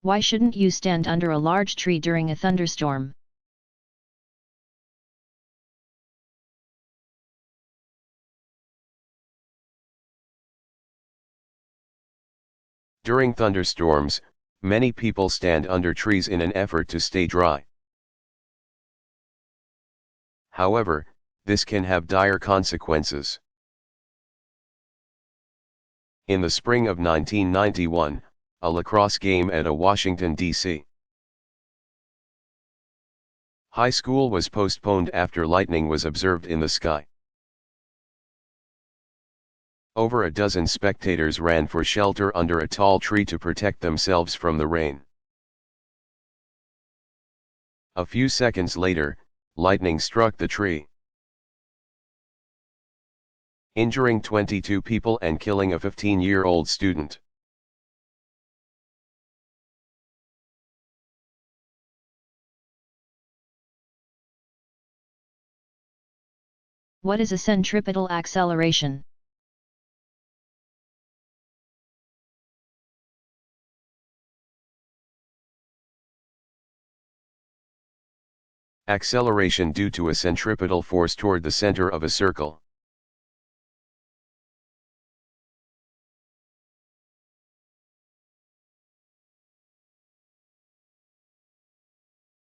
Why shouldn't you stand under a large tree during a thunderstorm? During thunderstorms, many people stand under trees in an effort to stay dry. However, this can have dire consequences. In the spring of 1991, a lacrosse game at a Washington, D.C. high school was postponed after lightning was observed in the sky. Over a dozen spectators ran for shelter under a tall tree to protect themselves from the rain. A few seconds later, lightning struck the tree, injuring 22 people and killing a 15-year-old student. What is a centripetal acceleration? Acceleration due to a centripetal force toward the center of a circle.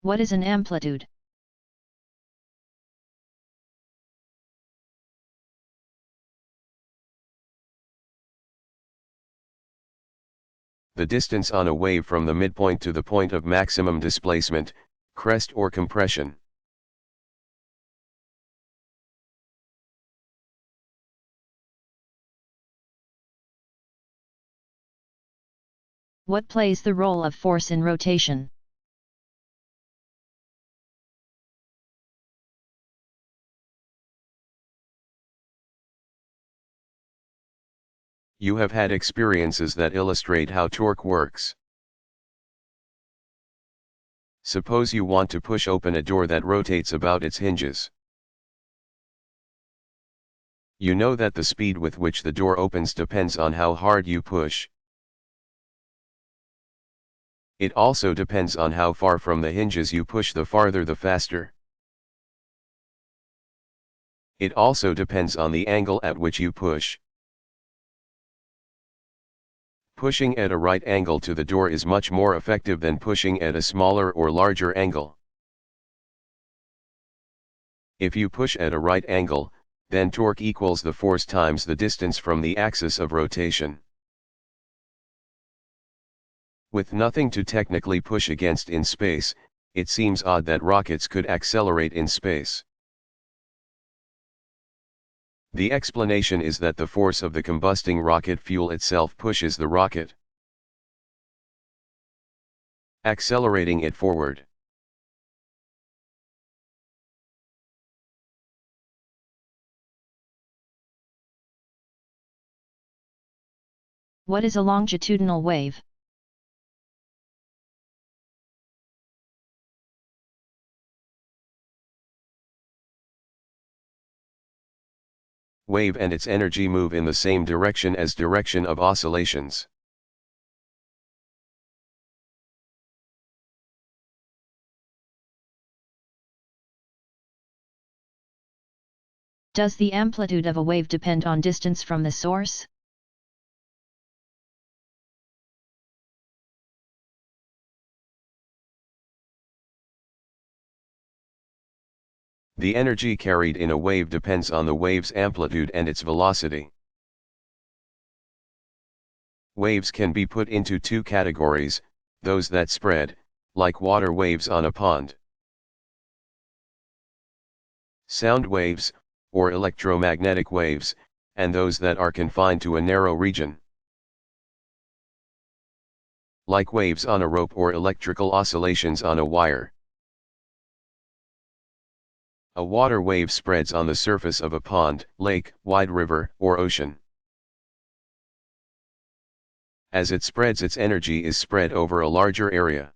What is an amplitude? The distance on a wave from the midpoint to the point of maximum displacement, crest or compression. What plays the role of force in rotation? You have had experiences that illustrate how torque works. Suppose you want to push open a door that rotates about its hinges. You know that the speed with which the door opens depends on how hard you push. It also depends on how far from the hinges you push. The farther the faster. It also depends on the angle at which you push. Pushing at a right angle to the door is much more effective than pushing at a smaller or larger angle. If you push at a right angle, then torque equals the force times the distance from the axis of rotation. With nothing to technically push against in space, it seems odd that rockets could accelerate in space. The explanation is that the force of the combusting rocket fuel itself pushes the rocket, accelerating it forward. What is a longitudinal wave? Wave and its energy move in the same direction as direction of oscillations. Does the amplitude of a wave depend on distance from the source? The energy carried in a wave depends on the wave's amplitude and its velocity. Waves can be put into two categories, those that spread, like water waves on a pond. Sound waves, or electromagnetic waves, and those that are confined to a narrow region. Like waves on a rope or electrical oscillations on a wire. A water wave spreads on the surface of a pond, lake, wide river, or ocean. As it spreads, its energy is spread over a larger area.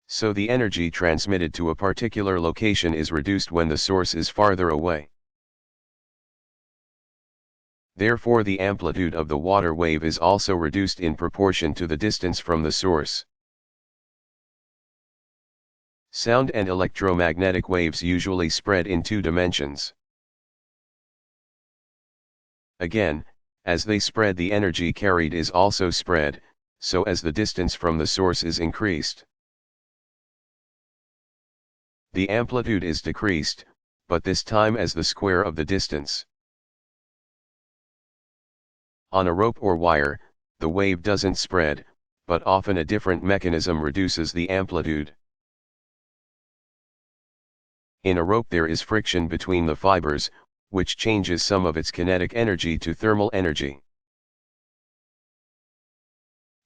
So the energy transmitted to a particular location is reduced when the source is farther away. Therefore the amplitude of the water wave is also reduced in proportion to the distance from the source. Sound and electromagnetic waves usually spread in two dimensions. Again, as they spread, the energy carried is also spread, so as the distance from the source is increased, the amplitude is decreased, but this time as the square of the distance. On a rope or wire, the wave doesn't spread, but often a different mechanism reduces the amplitude. In a rope there is friction between the fibers, which changes some of its kinetic energy to thermal energy.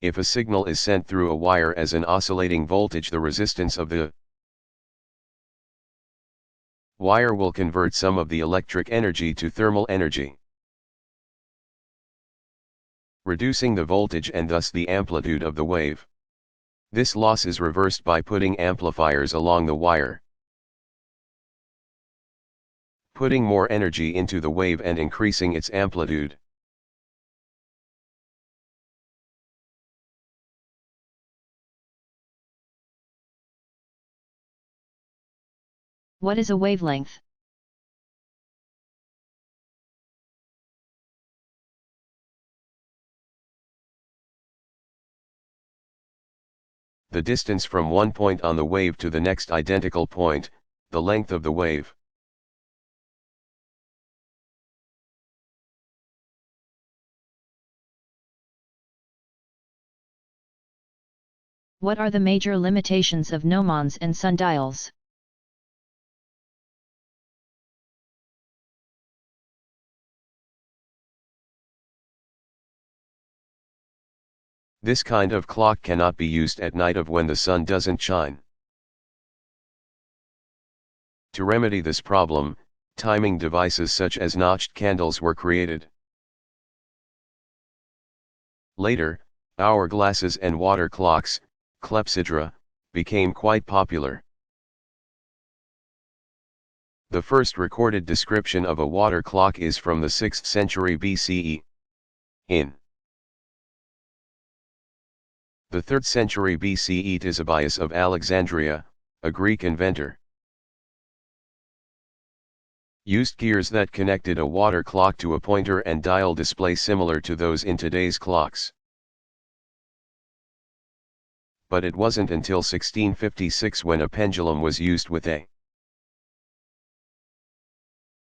If a signal is sent through a wire as an oscillating voltage, the resistance of the wire will convert some of the electric energy to thermal energy, reducing the voltage and thus the amplitude of the wave. This loss is reversed by putting amplifiers along the wire, putting more energy into the wave and increasing its amplitude. What is a wavelength? The distance from one point on the wave to the next identical point, the length of the wave. What are the major limitations of gnomons and sundials? This kind of clock cannot be used at night of when the sun doesn't shine. To remedy this problem, timing devices such as notched candles were created. Later, hourglasses and water clocks, clepsydra, became quite popular. The first recorded description of a water clock is from the 6th century BCE. In the 3rd century BCE, Ctesibius of Alexandria, a Greek inventor, used gears that connected a water clock to a pointer and dial display similar to those in today's clocks. But it wasn't until 1656 when a pendulum was used with a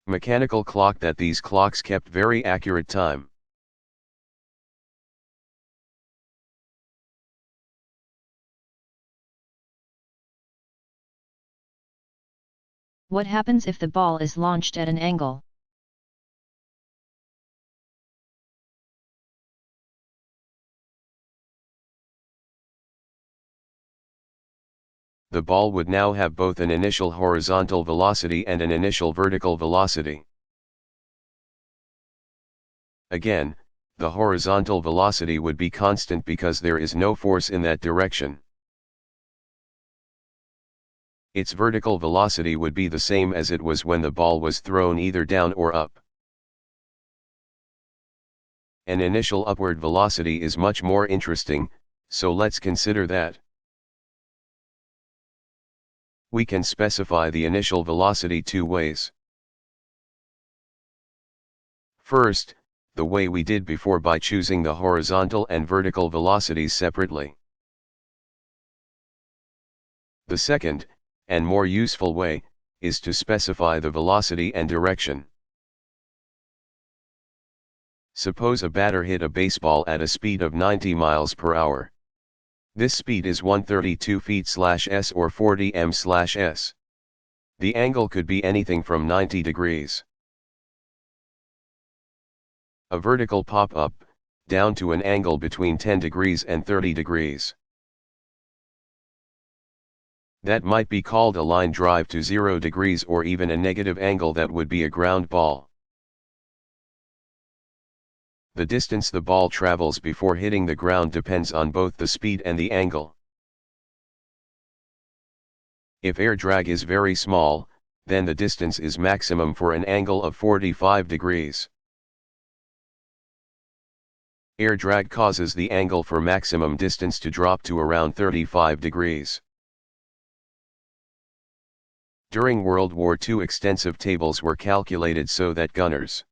mechanical clock that these clocks kept very accurate time. What happens if the ball is launched at an angle? The ball would now have both an initial horizontal velocity and an initial vertical velocity. Again, the horizontal velocity would be constant because there is no force in that direction. Its vertical velocity would be the same as it was when the ball was thrown either down or up. An initial upward velocity is much more interesting, so let's consider that. We can specify the initial velocity two ways. First, the way we did before by choosing the horizontal and vertical velocities separately. The second, and more useful way, is to specify the velocity and direction. Suppose a batter hit a baseball at a speed of 90 miles per hour. This speed is 132 feet/s or 40 m/s. The angle could be anything from 90 degrees. A vertical pop-up, down to an angle between 10 degrees and 30 degrees. That might be called a line drive to 0 degrees, or even a negative angle that would be a ground ball. The distance the ball travels before hitting the ground depends on both the speed and the angle. If air drag is very small, then the distance is maximum for an angle of 45 degrees. Air drag causes the angle for maximum distance to drop to around 35 degrees. During World War II, extensive tables were calculated so that gunners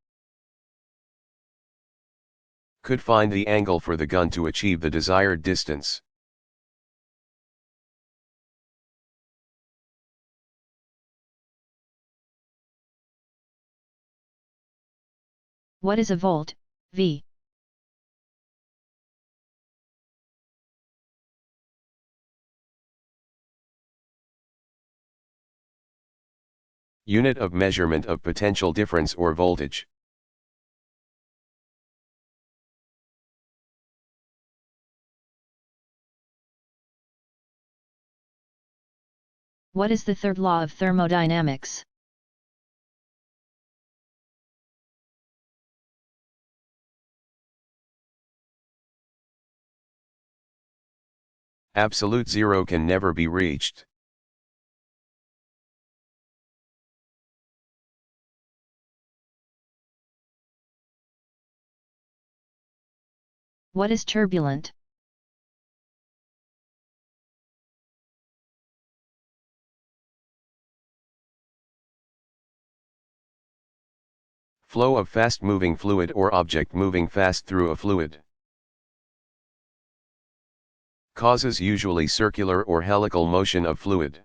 could find the angle for the gun to achieve the desired distance. What is a volt, V? Unit of measurement of potential difference or voltage. What is the third law of thermodynamics? Absolute zero can never be reached. What is turbulent? Flow of fast-moving fluid or object moving fast through a fluid. Causes usually circular or helical motion of fluid.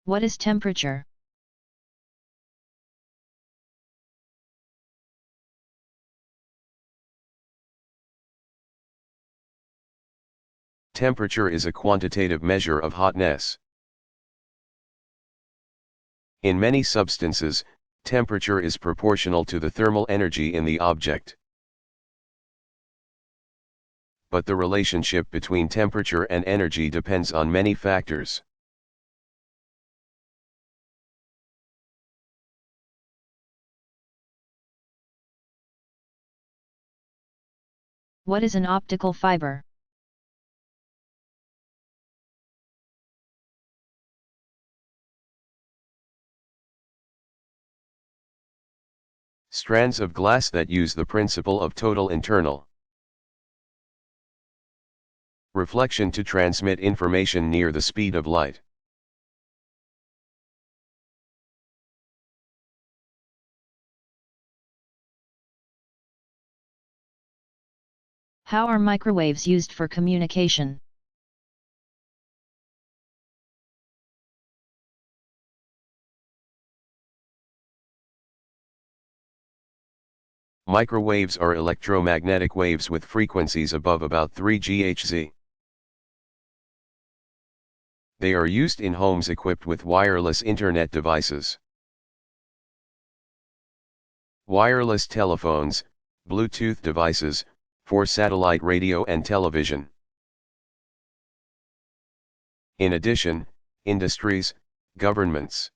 What is temperature? Temperature is a quantitative measure of hotness. In many substances, temperature is proportional to the thermal energy in the object. But the relationship between temperature and energy depends on many factors. What is an optical fiber? Strands of glass that use the principle of total internal reflection to transmit information near the speed of light. How are microwaves used for communication? Microwaves are electromagnetic waves with frequencies above about 3 GHz. They are used in homes equipped with wireless internet devices, wireless telephones, Bluetooth devices, for satellite radio and television. In addition, industries, governments,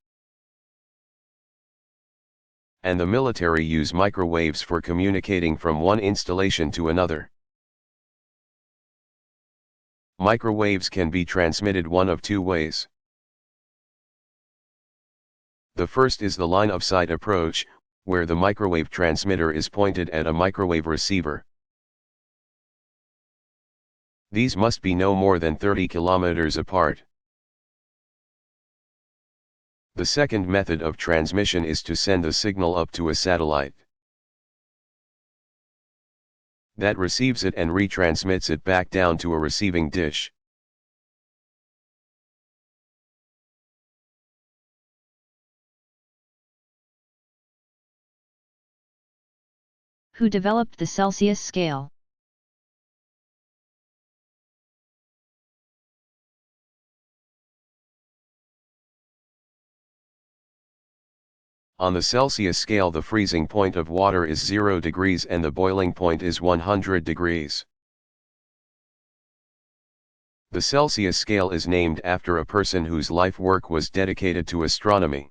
and the military use microwaves for communicating from one installation to another. Microwaves can be transmitted one of two ways. The first is the line-of-sight approach, where the microwave transmitter is pointed at a microwave receiver. These must be no more than 30 kilometers apart. The second method of transmission is to send the signal up to a satellite that receives it and retransmits it back down to a receiving dish. Who developed the Celsius scale? On the Celsius scale, the freezing point of water is 0 degrees and the boiling point is 100 degrees. The Celsius scale is named after a person whose life work was dedicated to astronomy.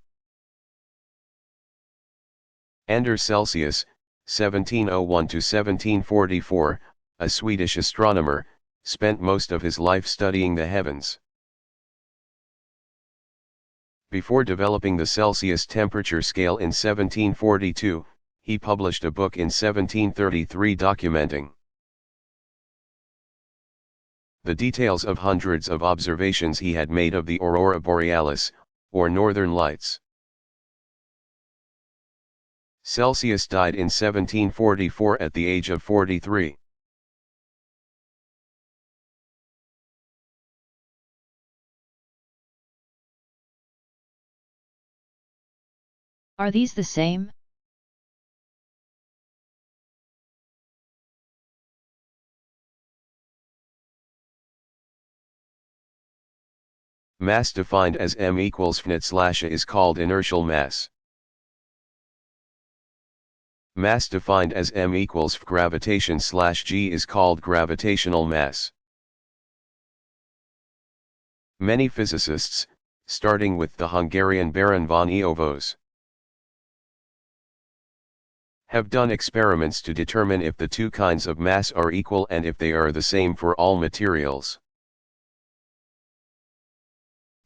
Anders Celsius, 1701 to 1744, a Swedish astronomer, spent most of his life studying the heavens. Before developing the Celsius temperature scale in 1742, he published a book in 1733 documenting the details of hundreds of observations he had made of the aurora borealis, or northern lights. Celsius died in 1744 at the age of 43. Are these the same? Mass defined as m equals fnet/a is called inertial mass. Mass defined as m equals f gravitation/g is called gravitational mass. Many physicists, starting with the Hungarian Baron von Eötvös, have done experiments to determine if the two kinds of mass are equal and if they are the same for all materials.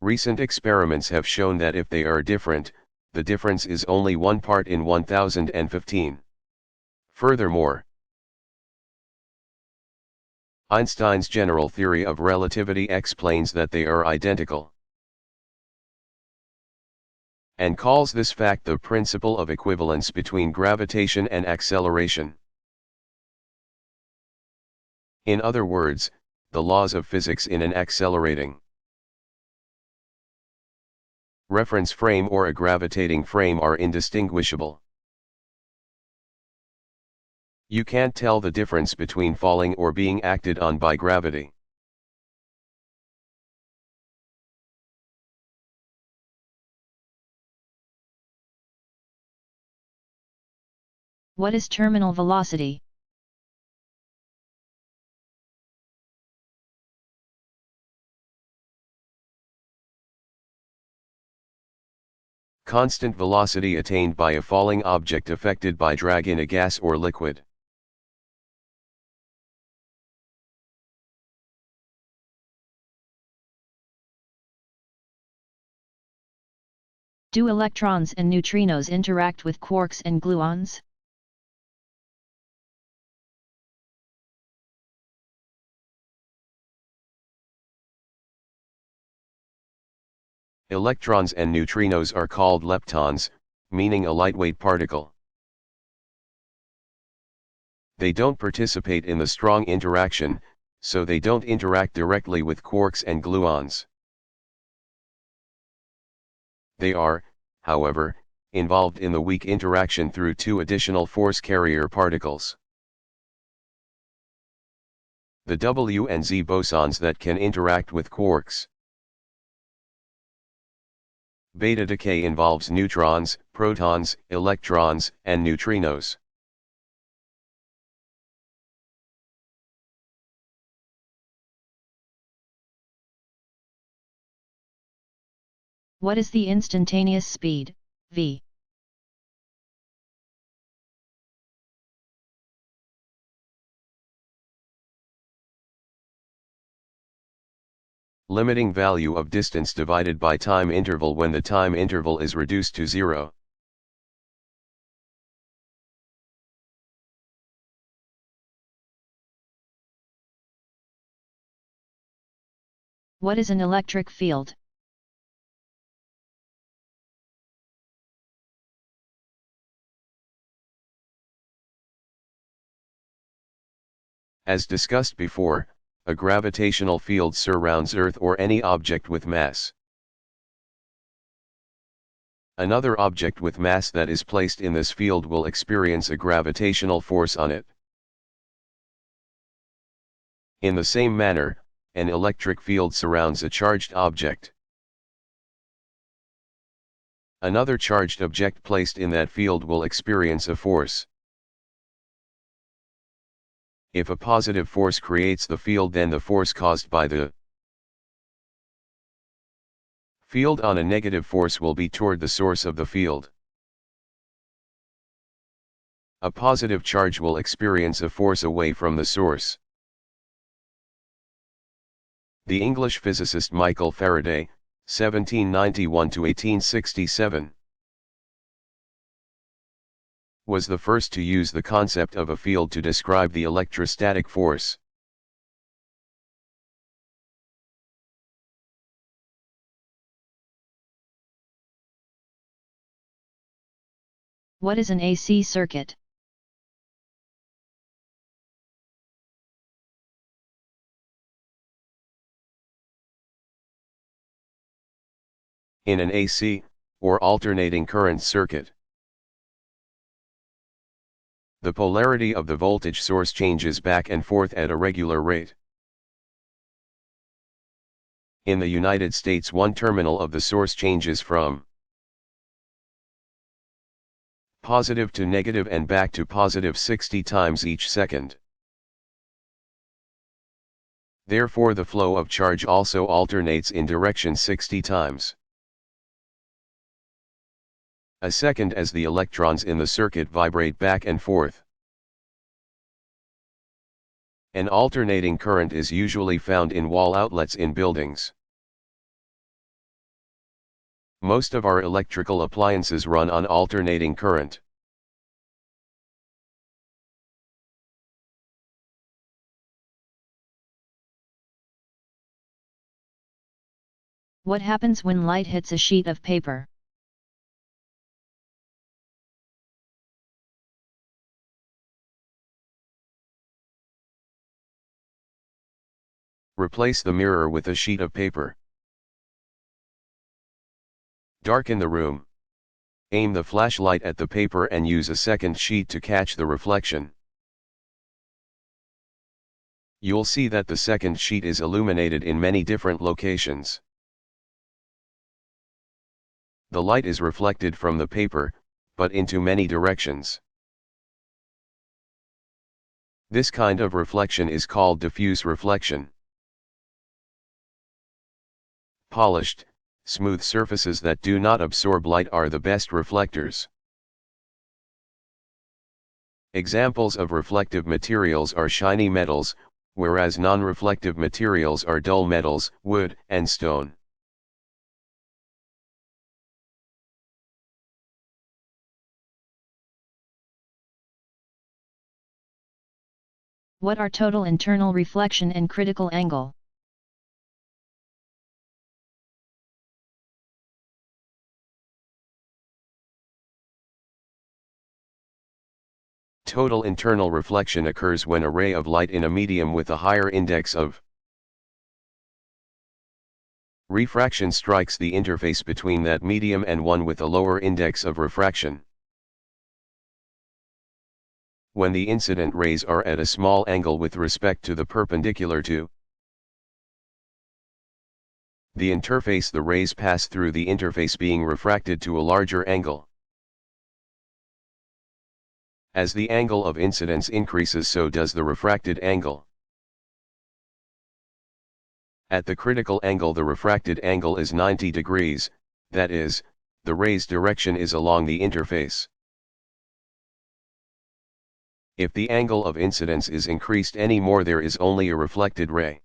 Recent experiments have shown that if they are different, the difference is only 1 part in 1015. Furthermore, Einstein's general theory of relativity explains that they are identical, and calls this fact the principle of equivalence between gravitation and acceleration. In other words, the laws of physics in an accelerating reference frame or a gravitating frame are indistinguishable. You can't tell the difference between falling or being acted on by gravity. What is terminal velocity? Constant velocity attained by a falling object affected by drag in a gas or liquid. Do electrons and neutrinos interact with quarks and gluons? Electrons and neutrinos are called leptons, meaning a lightweight particle. They don't participate in the strong interaction, so they don't interact directly with quarks and gluons. They are, however, involved in the weak interaction through two additional force carrier particles. The W and Z bosons that can interact with quarks. Beta decay involves neutrons, protons, electrons, and neutrinos. What is the instantaneous speed, v? Limiting value of distance divided by time interval when the time interval is reduced to 0. What is an electric field? As discussed before, a gravitational field surrounds Earth or any object with mass. Another object with mass that is placed in this field will experience a gravitational force on it. In the same manner, an electric field surrounds a charged object. Another charged object placed in that field will experience a force. If a positive force creates the field, then the force caused by the field on a negative force will be toward the source of the field. A positive charge will experience a force away from the source. The English physicist Michael Faraday, 1791 to 1867. Was the first to use the concept of a field to describe the electrostatic force. What is an AC circuit? In an AC, or alternating current circuit, the polarity of the voltage source changes back and forth at a regular rate. In the United States, one terminal of the source changes from positive to negative and back to positive 60 times each second. Therefore, the flow of charge also alternates in direction 60 times a second as the electrons in the circuit vibrate back and forth. An alternating current is usually found in wall outlets in buildings. Most of our electrical appliances run on alternating current. What happens when light hits a sheet of paper? Replace the mirror with a sheet of paper. Darken the room. Aim the flashlight at the paper and use a second sheet to catch the reflection. You'll see that the second sheet is illuminated in many different locations. The light is reflected from the paper, but into many directions. This kind of reflection is called diffuse reflection. Polished, smooth surfaces that do not absorb light are the best reflectors. Examples of reflective materials are shiny metals, whereas non-reflective materials are dull metals, wood, and stone. What are total internal reflection and critical angle? Total internal reflection occurs when a ray of light in a medium with a higher index of refraction strikes the interface between that medium and one with a lower index of refraction. When the incident rays are at a small angle with respect to the perpendicular to the interface, the rays pass through the interface being refracted to a larger angle. As the angle of incidence increases, so does the refracted angle. At the critical angle, the refracted angle is 90 degrees, that is, the ray's direction is along the interface. If the angle of incidence is increased any more, there is only a reflected ray.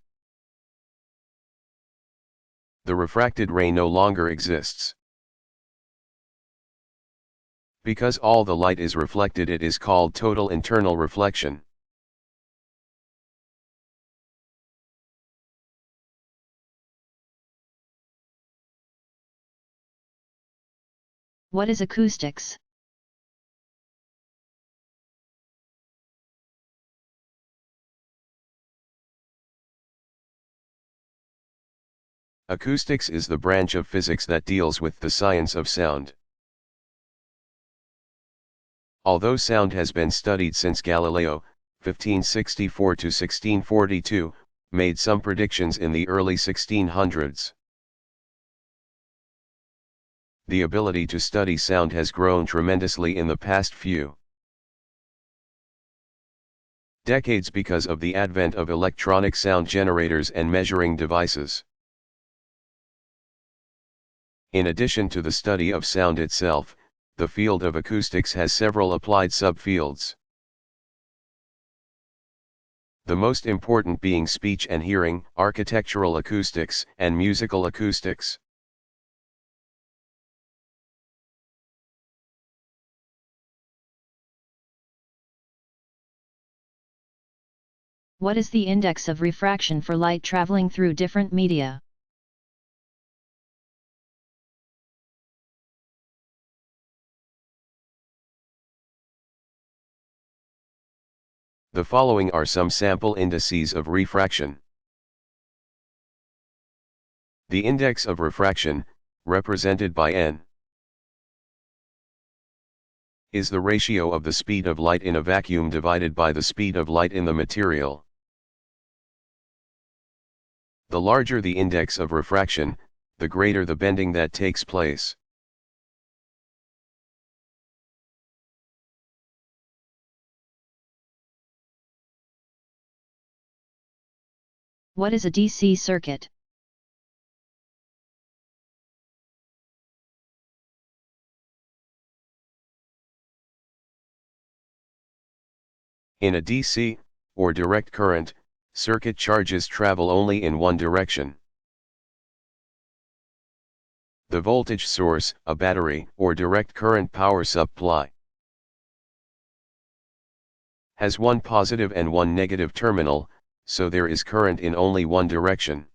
The refracted ray no longer exists. Because all the light is reflected, it is called total internal reflection. What is acoustics? Acoustics is the branch of physics that deals with the science of sound. Although sound has been studied since Galileo, 1564 to 1642, made some predictions in the early 1600s. The ability to study sound has grown tremendously in the past few decades because of the advent of electronic sound generators and measuring devices. In addition to the study of sound itself, the field of acoustics has several applied subfields. The most important being speech and hearing, architectural acoustics, and musical acoustics. What is the index of refraction for light traveling through different media? The following are some sample indices of refraction. The index of refraction, represented by n, is the ratio of the speed of light in a vacuum divided by the speed of light in the material. The larger the index of refraction, the greater the bending that takes place. What is a DC circuit? In a DC, or direct current, circuit charges travel only in one direction. The voltage source, a battery, or direct current power supply, has one positive and one negative terminal, so there is current in only one direction.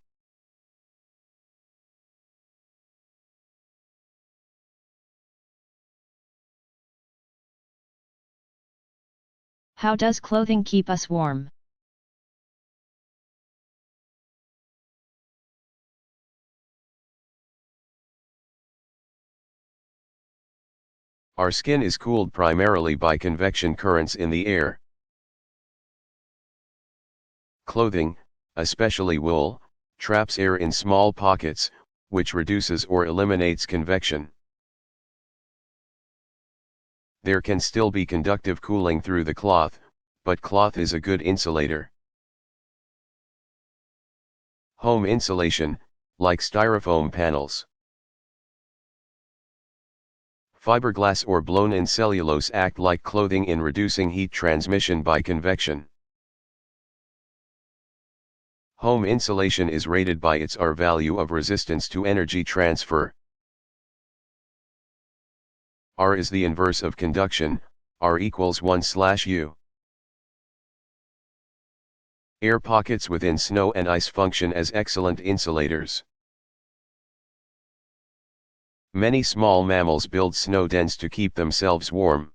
How does clothing keep us warm? Our skin is cooled primarily by convection currents in the air. Clothing, especially wool, traps air in small pockets, which reduces or eliminates convection. There can still be conductive cooling through the cloth, but cloth is a good insulator. Home insulation, like styrofoam panels. Fiberglass or blown-in cellulose act like clothing in reducing heat transmission by convection. Home insulation is rated by its R value of resistance to energy transfer. R is the inverse of conduction, R equals 1/U. Air pockets within snow and ice function as excellent insulators. Many small mammals build snow dens to keep themselves warm,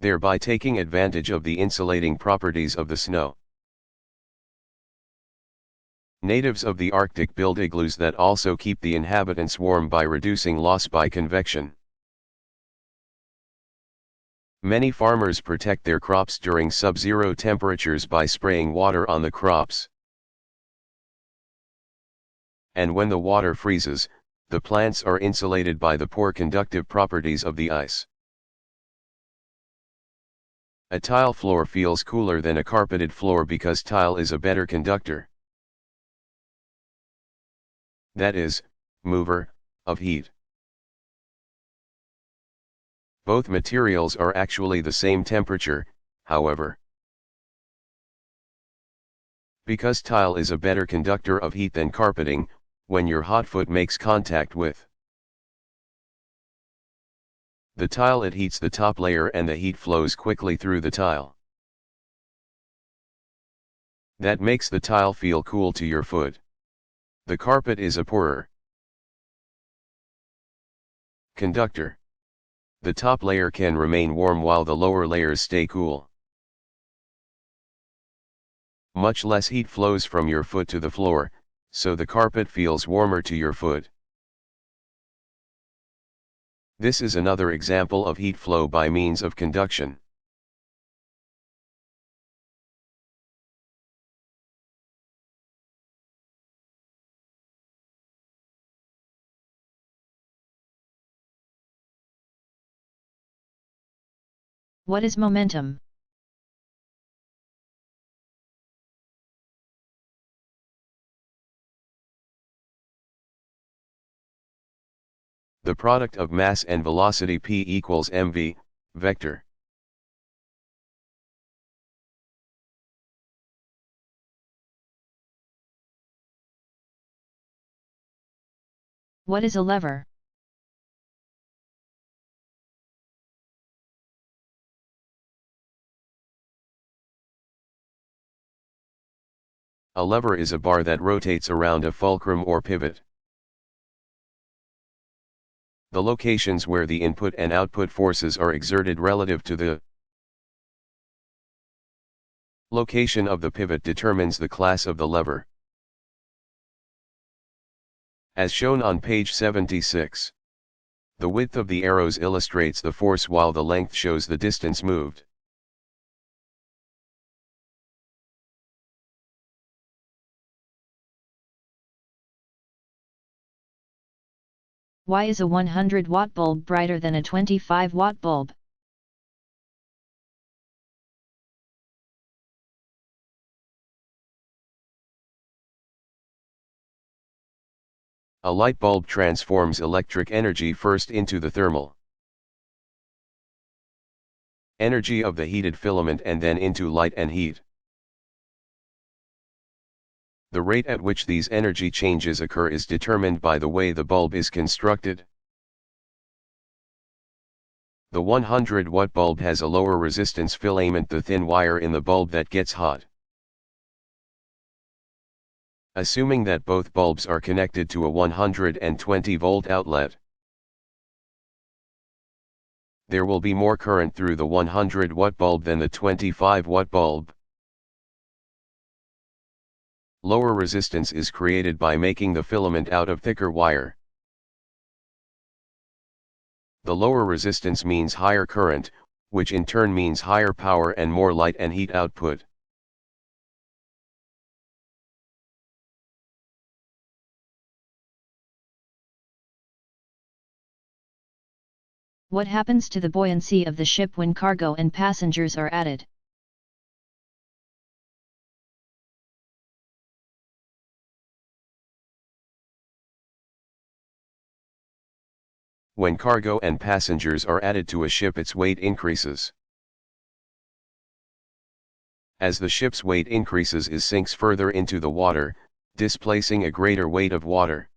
thereby taking advantage of the insulating properties of the snow. Natives of the Arctic build igloos that also keep the inhabitants warm by reducing loss by convection. Many farmers protect their crops during sub-zero temperatures by spraying water on the crops. And when the water freezes, the plants are insulated by the poor conductive properties of the ice. A tile floor feels cooler than a carpeted floor because tile is a better conductor. That is, mover, of heat. Both materials are actually the same temperature, however. Because tile is a better conductor of heat than carpeting, when your hot foot makes contact with the tile, it heats the top layer and the heat flows quickly through the tile. That makes the tile feel cool to your foot. The carpet is a poorer conductor. The top layer can remain warm while the lower layers stay cool. Much less heat flows from your foot to the floor, so the carpet feels warmer to your foot. This is another example of heat flow by means of conduction. What is momentum? The product of mass and velocity p equals mv, vector. What is a lever? A lever is a bar that rotates around a fulcrum or pivot. The locations where the input and output forces are exerted relative to the location of the pivot determines the class of the lever. As shown on page 76. The width of the arrows illustrates the force while the length shows the distance moved. Why is a 100-watt bulb brighter than a 25-watt bulb? A light bulb transforms electric energy first into the thermal energy of the heated filament and then into light and heat. The rate at which these energy changes occur is determined by the way the bulb is constructed. The 100-watt bulb has a lower resistance filament, the thin wire in the bulb that gets hot. Assuming that both bulbs are connected to a 120-volt outlet, there will be more current through the 100-watt bulb than the 25-watt bulb. Lower resistance is created by making the filament out of thicker wire. The lower resistance means higher current, which in turn means higher power and more light and heat output. What happens to the buoyancy of the ship when cargo and passengers are added? When cargo and passengers are added to a ship, its weight increases. As the ship's weight increases, it sinks further into the water, displacing a greater weight of water.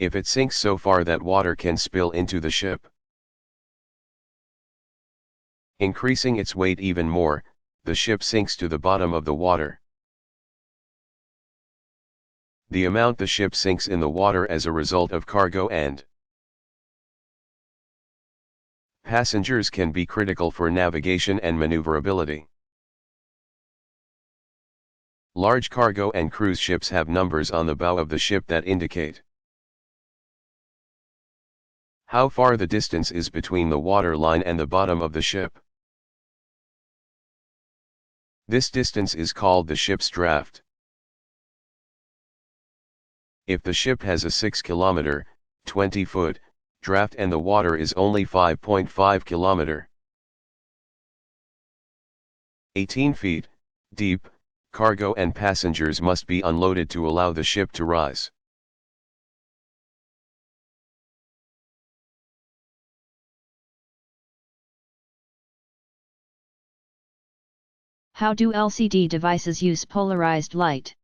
If it sinks so far that water can spill into the ship, increasing its weight even more, the ship sinks to the bottom of the water. The amount the ship sinks in the water as a result of cargo and passengers can be critical for navigation and maneuverability. Large cargo and cruise ships have numbers on the bow of the ship that indicate how far the distance is between the water line and the bottom of the ship. This distance is called the ship's draft. If the ship has a 6 kilometer, 20 foot, draft and the water is only 5.5 kilometer, 18 feet, deep, cargo and passengers must be unloaded to allow the ship to rise. How do LCD devices use polarized light?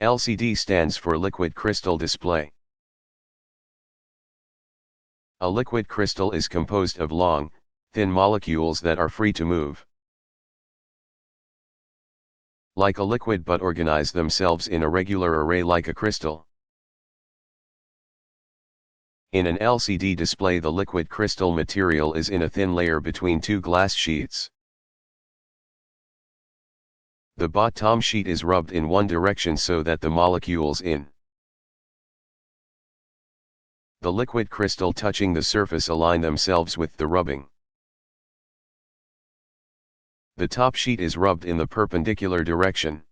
LCD stands for liquid crystal display. A liquid crystal is composed of long, thin molecules that are free to move like a liquid but organize themselves in a regular array like a crystal. In an LCD display, the liquid crystal material is in a thin layer between two glass sheets. The bottom sheet is rubbed in one direction so that the molecules in the liquid crystal touching the surface align themselves with the rubbing. The top sheet is rubbed in the perpendicular direction,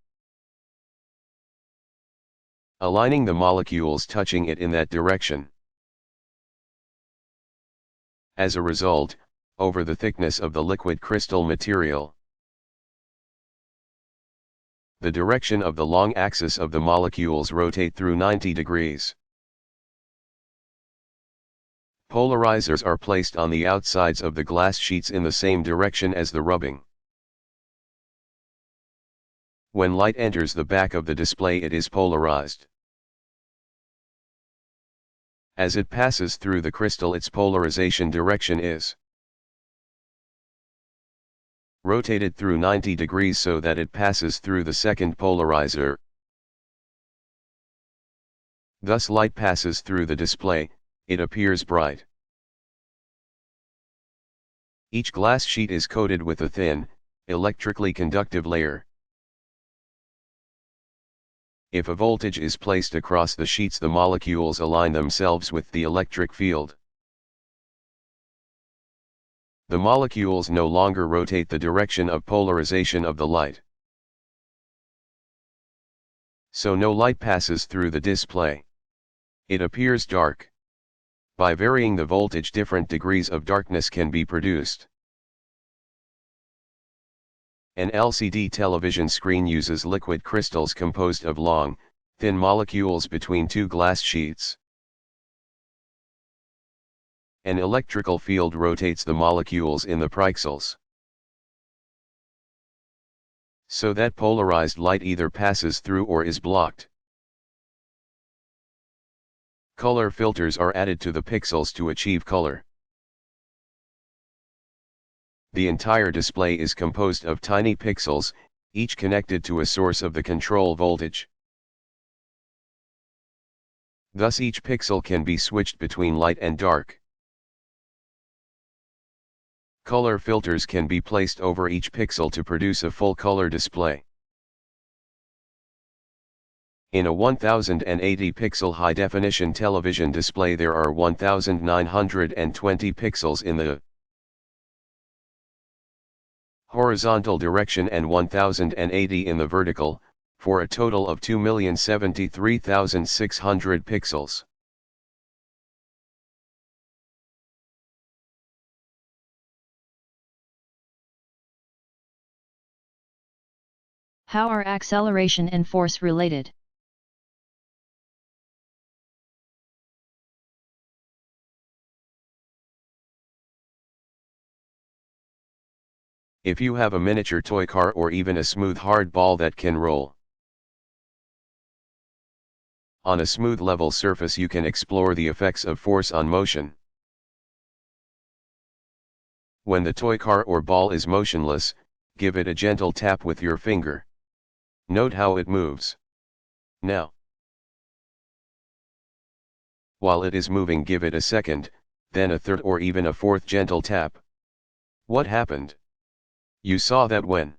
aligning the molecules touching it in that direction. As a result, over the thickness of the liquid crystal material, the direction of the long axis of the molecules rotate through 90 degrees. Polarizers are placed on the outsides of the glass sheets in the same direction as the rubbing. When light enters the back of the display, it is polarized. As it passes through the crystal, its polarization direction is rotated through 90 degrees so that it passes through the second polarizer. Thus light passes through the display, it appears bright. Each glass sheet is coated with a thin, electrically conductive layer. If a voltage is placed across the sheets, the molecules align themselves with the electric field. The molecules no longer rotate the direction of polarization of the light. So no light passes through the display. It appears dark. By varying the voltage, different degrees of darkness can be produced. An LCD television screen uses liquid crystals composed of long, thin molecules between two glass sheets. An electrical field rotates the molecules in the pixels, so that polarized light either passes through or is blocked. Color filters are added to the pixels to achieve color. The entire display is composed of tiny pixels, each connected to a source of the control voltage. Thus each pixel can be switched between light and dark. Color filters can be placed over each pixel to produce a full color display. In a 1080 pixel high definition television display, there are 1920 pixels in the horizontal direction and 1080 in the vertical, for a total of 2,073,600 pixels. How are acceleration and force related? If you have a miniature toy car or even a smooth hard ball that can roll on a smooth level surface, you can explore the effects of force on motion. When the toy car or ball is motionless, give it a gentle tap with your finger. Note how it moves. Now, while it is moving, give it a second, then a third or even a fourth gentle tap. What happened? You saw that when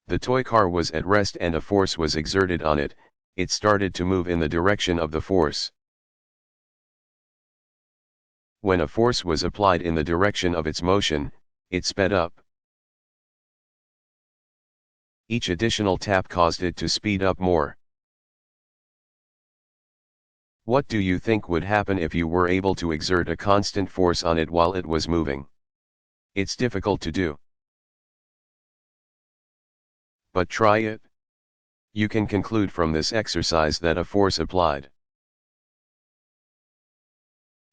the toy car was at rest and a force was exerted on it, it started to move in the direction of the force. When a force was applied in the direction of its motion, it sped up. Each additional tap caused it to speed up more. What do you think would happen if you were able to exert a constant force on it while it was moving? It's difficult to do. But try it. You can conclude from this exercise that a force applied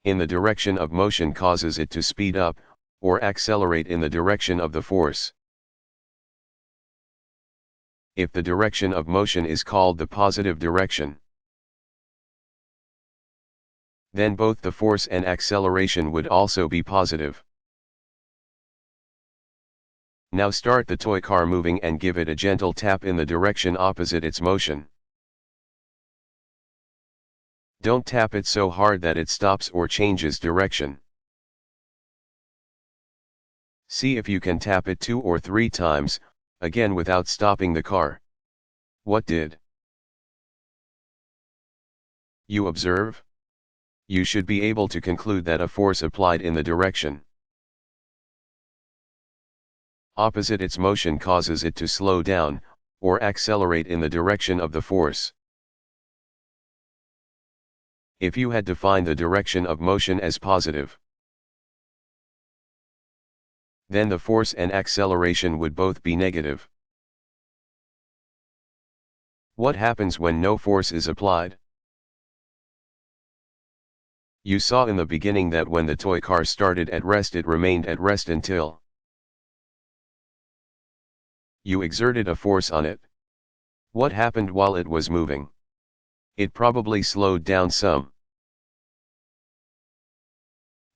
in the direction of motion causes it to speed up, or accelerate in the direction of the force. If the direction of motion is called the positive direction, then both the force and acceleration would also be positive. Now start the toy car moving and give it a gentle tap in the direction opposite its motion. Don't tap it so hard that it stops or changes direction. See if you can tap it 2 or 3 times, again without stopping the car. What did you observe? You should be able to conclude that a force applied in the direction opposite its motion causes it to slow down, or accelerate in the direction of the force. If you had defined the direction of motion as positive, then the force and acceleration would both be negative. What happens when no force is applied? You saw in the beginning that when the toy car started at rest, it remained at rest until you exerted a force on it. What happened while it was moving? It probably slowed down some,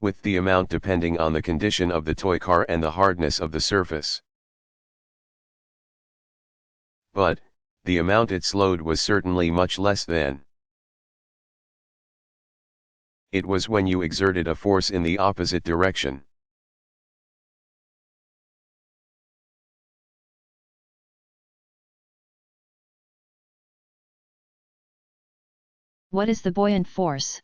with the amount depending on the condition of the toy car and the hardness of the surface. But, the amount it slowed was certainly much less than. It was when you exerted a force in the opposite direction. What is the buoyant force?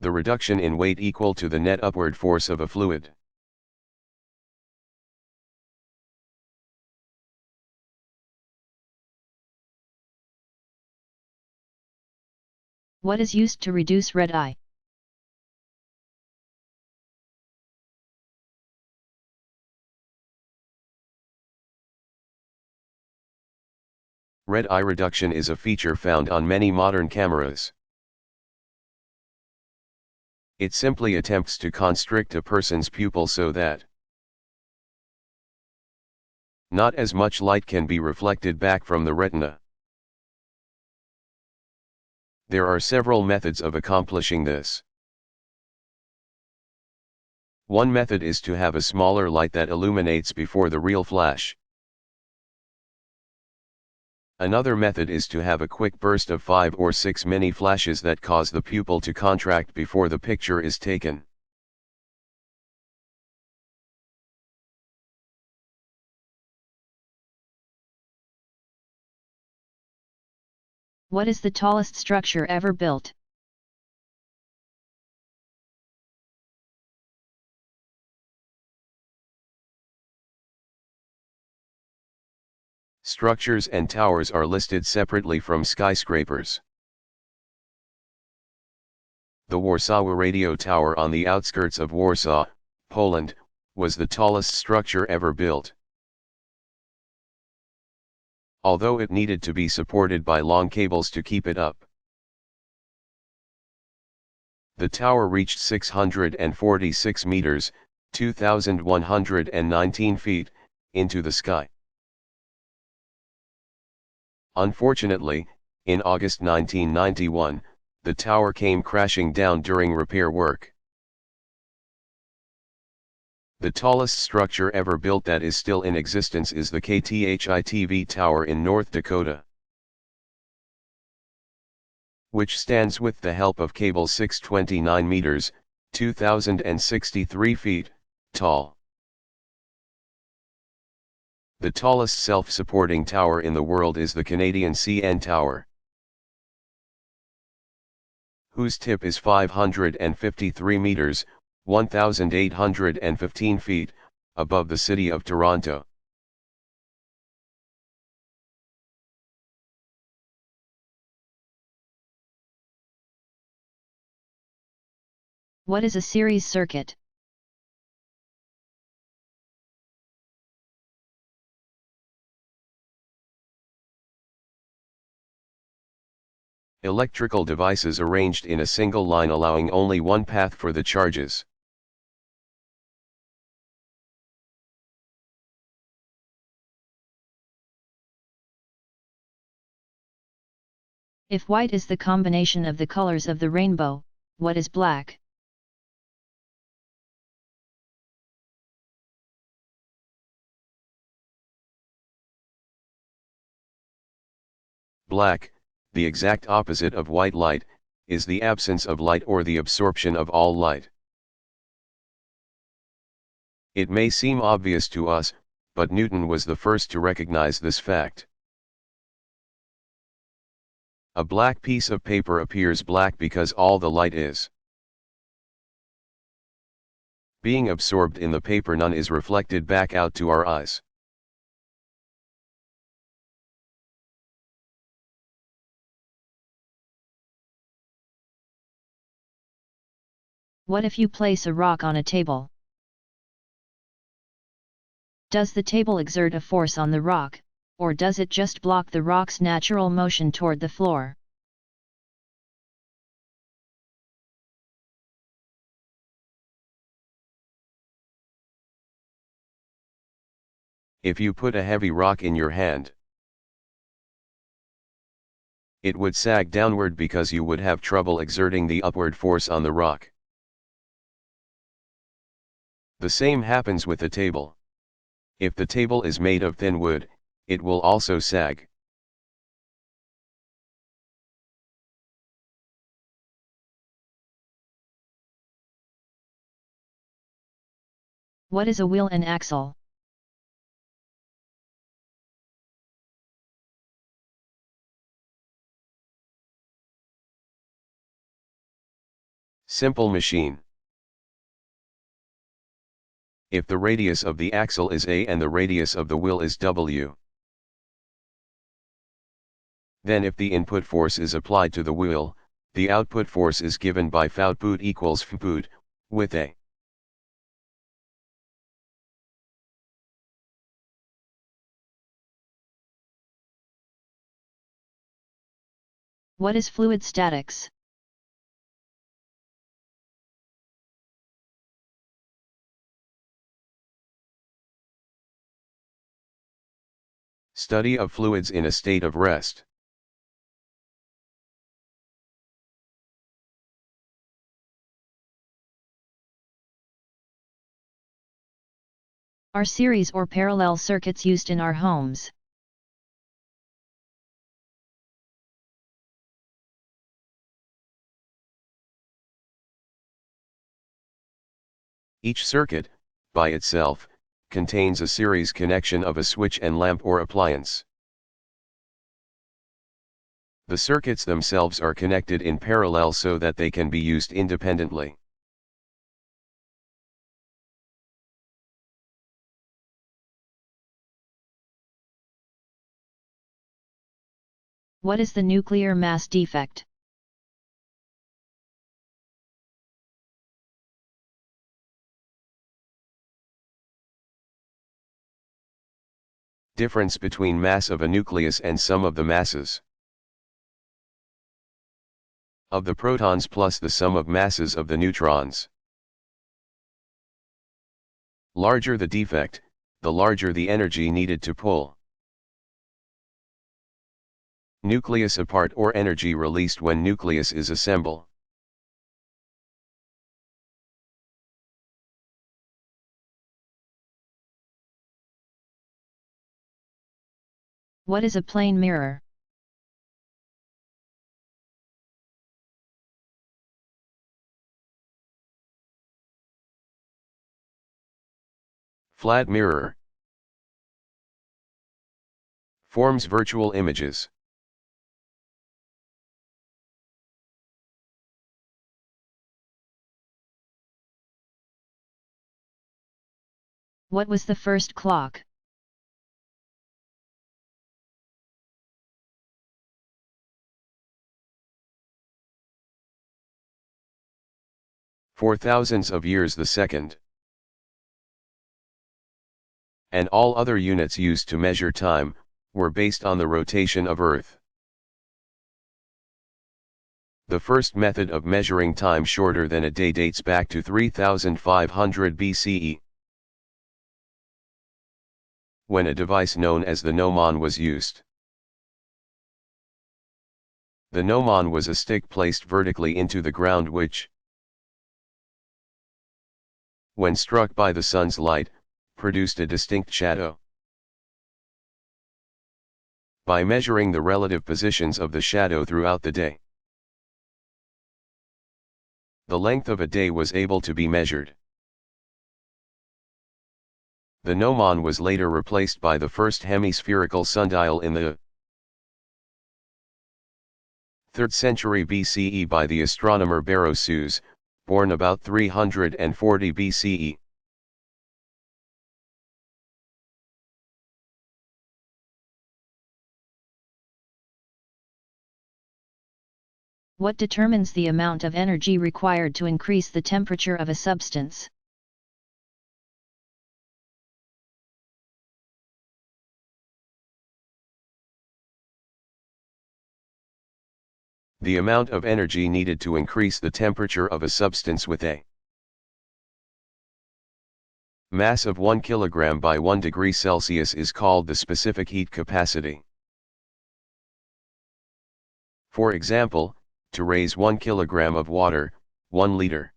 The reduction in weight equal to the net upward force of a fluid. What is used to reduce red eye? Red eye reduction is a feature found on many modern cameras. It simply attempts to constrict a person's pupil so that not as much light can be reflected back from the retina. There are several methods of accomplishing this. One method is to have a smaller light that illuminates before the real flash. Another method is to have a quick burst of 5 or 6 mini flashes that cause the pupil to contract before the picture is taken. What is the tallest structure ever built? Structures and towers are listed separately from skyscrapers. The Warsaw Radio Tower on the outskirts of Warsaw, Poland, was the tallest structure ever built. Although it needed to be supported by long cables to keep it up. The tower reached 646 meters, 2,119 feet, into the sky. Unfortunately, in August 1991, the tower came crashing down during repair work. The tallest structure ever built that is still in existence is the KTHI-TV Tower in North Dakota, which stands with the help of cables 629 meters, 2,063 feet, tall. The tallest self-supporting tower in the world is the Canadian CN Tower, whose tip is 553 meters, 1,815 feet, above the city of Toronto. What is a series circuit? Electrical devices arranged in a single line allowing only one path for the charges. If white is the combination of the colors of the rainbow, what is black? Black, the exact opposite of white light, is the absence of light or the absorption of all light. It may seem obvious to us, but Newton was the first to recognize this fact. A black piece of paper appears black because all the light is being absorbed in the paper. None is reflected back out to our eyes. What if you place a rock on a table? Does the table exert a force on the rock, or does it just block the rock's natural motion toward the floor? If you put a heavy rock in your hand, it would sag downward because you would have trouble exerting the upward force on the rock. The same happens with the table. If the table is made of thin wood, it will also sag. What is a wheel and axle? Simple machine. If the radius of the axle is A and the radius of the wheel is W, then if the input force is applied to the wheel, the output force is given by Foutput equals Fput, with A. What is fluid statics? Study of fluids in a state of rest. Are series or parallel circuits used in our homes? Each circuit, by itself, contains a series connection of a switch and lamp or appliance. The circuits themselves are connected in parallel so that they can be used independently. What is the nuclear mass defect? Difference between mass of a nucleus and sum of the masses of the protons plus the sum of masses of the neutrons. Larger the defect, the larger the energy needed to pull. Nucleus apart or energy released when nucleus is assembled. What is a plane mirror? Flat mirror. Forms virtual images. What was the first clock? For thousands of years the second. And all other units used to measure time, were based on the rotation of Earth. The first method of measuring time shorter than a day dates back to 3500 BCE, when a device known as the gnomon was used. The gnomon was a stick placed vertically into the ground which, when struck by the sun's light, produced a distinct shadow. By measuring the relative positions of the shadow throughout the day, the length of a day was able to be measured. The gnomon was later replaced by the first hemispherical sundial in the 3rd century BCE by the astronomer Barrow-Suze, born about 340 BCE. What determines the amount of energy required to increase the temperature of a substance? The amount of energy needed to increase the temperature of a substance with a Mass of 1 kg by 1 degree Celsius is called the specific heat capacity. For example, to raise 1 kg of water, 1 liter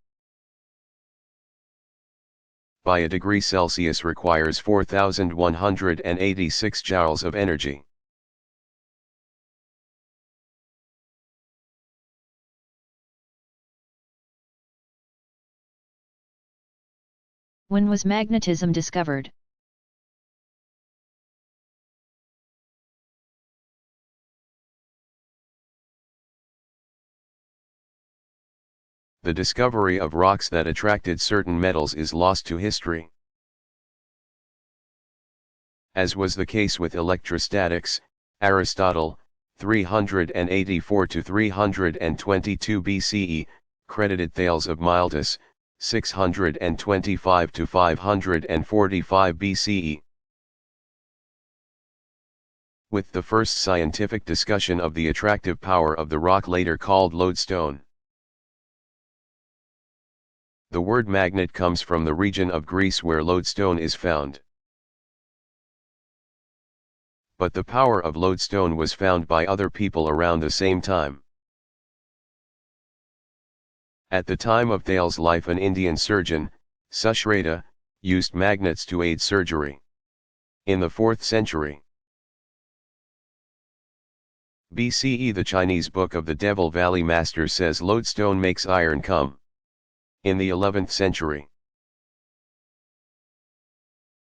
by a degree Celsius requires 4,186 joules of energy. When was magnetism discovered? The discovery of rocks that attracted certain metals is lost to history. As was the case with electrostatics, Aristotle, 384 to 322 BCE, credited Thales of Miletus, 625 to 545 BCE. With the first scientific discussion of the attractive power of the rock later called lodestone. The word magnet comes from the region of Greece where lodestone is found. But the power of lodestone was found by other people around the same time. At the time of Thales' life, an Indian surgeon, Sushreta, used magnets to aid surgery. In the 4th century BCE, the Chinese Book of the Devil Valley Master says lodestone makes iron come. In the 11th century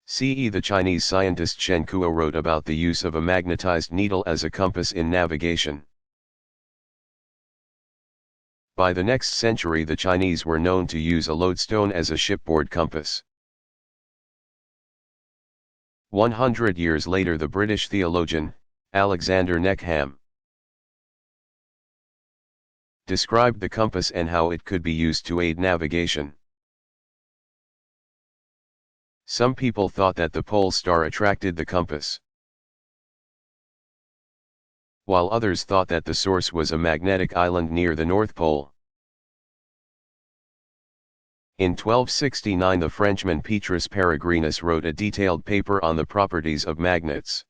CE, the Chinese scientist Shen Kuo wrote about the use of a magnetized needle as a compass in navigation. By the next century, the Chinese were known to use a lodestone as a shipboard compass. 100 years later, the British theologian, Alexander Neckham, described the compass and how it could be used to aid navigation. Some people thought that the pole star attracted the compass, while others thought that the source was a magnetic island near the North Pole. In 1269, the Frenchman Petrus Peregrinus wrote a detailed paper on the properties of magnets.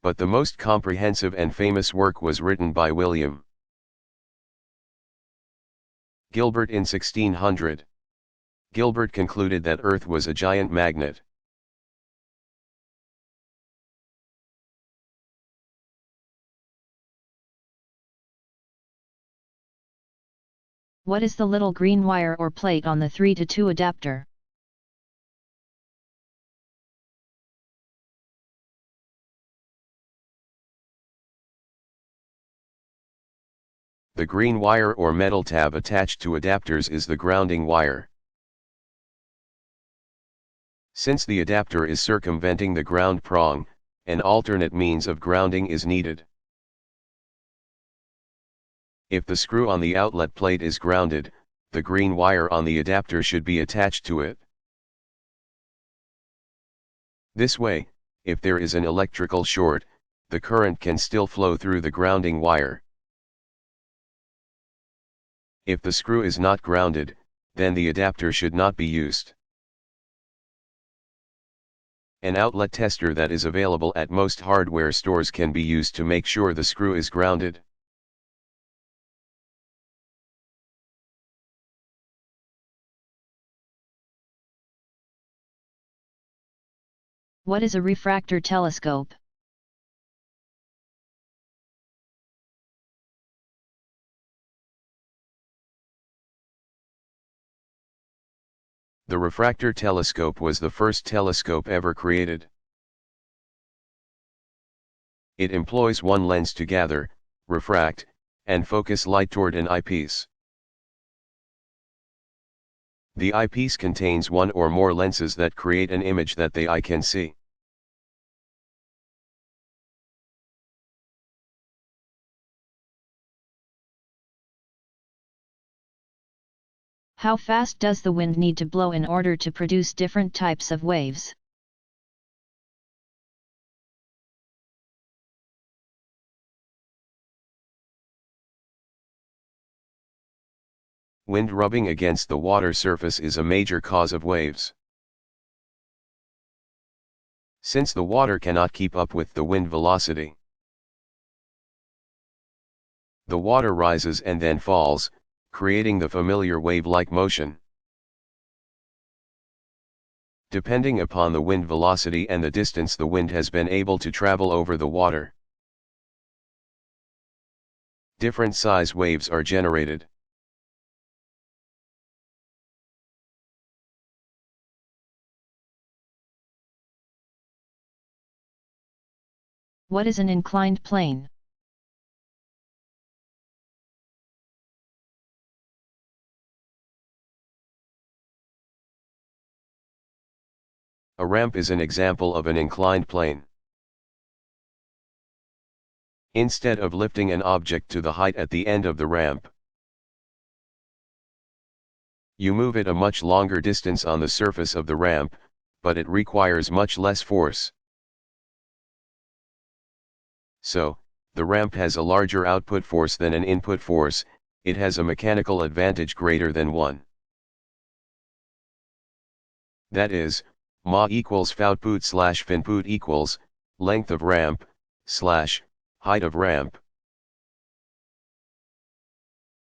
But the most comprehensive and famous work was written by William Gilbert in 1600. Gilbert concluded that Earth was a giant magnet. What is the little green wire or plate on the 3-to-2 adapter? The green wire or metal tab attached to adapters is the grounding wire. Since the adapter is circumventing the ground prong, an alternate means of grounding is needed. If the screw on the outlet plate is grounded, the green wire on the adapter should be attached to it. This way, if there is an electrical short, the current can still flow through the grounding wire. If the screw is not grounded, then the adapter should not be used. An outlet tester that is available at most hardware stores can be used to make sure the screw is grounded. What is a refractor telescope? The refractor telescope was the first telescope ever created. It employs one lens to gather, refract, and focus light toward an eyepiece. The eyepiece contains one or more lenses that create an image that the eye can see. How fast does the wind need to blow in order to produce different types of waves? Wind rubbing against the water surface is a major cause of waves. Since the water cannot keep up with the wind velocity, the water rises and then falls, creating the familiar wave-like motion. Depending upon the wind velocity and the distance the wind has been able to travel over the water, different size waves are generated. What is an inclined plane? A ramp is an example of an inclined plane. Instead of lifting an object to the height at the end of the ramp, you move it a much longer distance on the surface of the ramp, but it requires much less force. So, the ramp has a larger output force than an input force. It has a mechanical advantage greater than 1. That is, ma equals foutput slash finput equals, length of ramp, slash, height of ramp.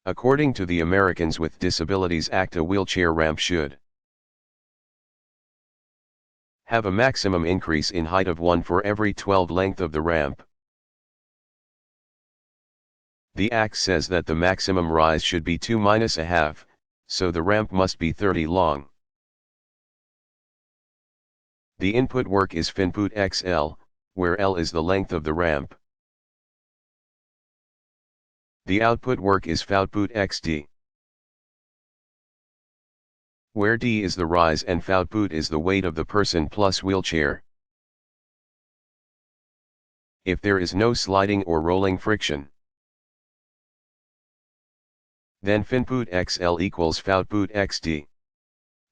According to the Americans with Disabilities Act, a wheelchair ramp should have a maximum increase in height of 1 for every 12 length of the ramp. The Act says that the maximum rise should be 2 minus a half, so the ramp must be 30 long. The input work is finput xl, where L is the length of the ramp. The output work is foutput xd, where d is the rise and foutput is the weight of the person plus wheelchair. If there is no sliding or rolling friction, then finput xl equals foutput xd.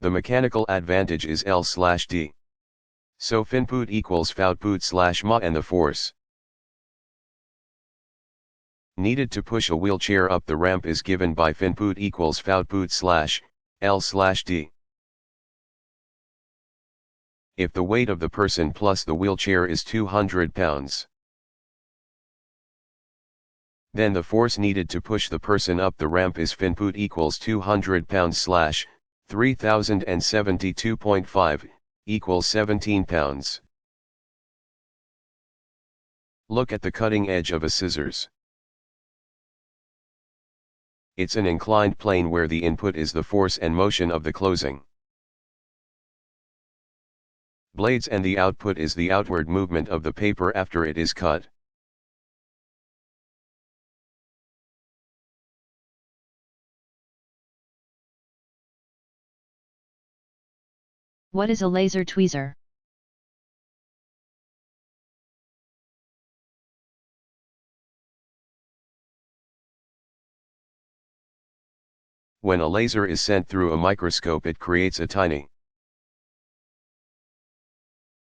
The mechanical advantage is L slash d. So finput equals foutput slash ma, and the force needed to push a wheelchair up the ramp is given by finput equals foutput slash L slash d. If the weight of the person plus the wheelchair is 200 pounds, then the force needed to push the person up the ramp is finput equals 200 pounds slash 3072.5 equals 17 pounds. Look at the cutting edge of a scissors. It's an inclined plane where the input is the force and motion of the closing blades and the output is the outward movement of the paper after it is cut. What is a laser tweezer? When a laser is sent through a microscope, it creates a tiny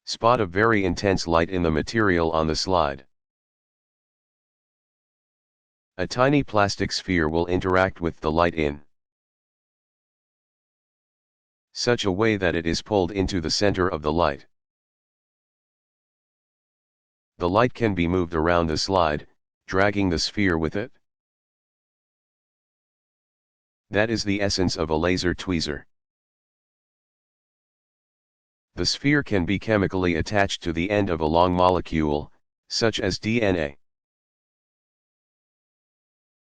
spot of very intense light in the material on the slide. A tiny plastic sphere will interact with the light in such a way that it is pulled into the center of the light. The light can be moved around the slide, dragging the sphere with it. That is the essence of a laser tweezer. The sphere can be chemically attached to the end of a long molecule, such as DNA.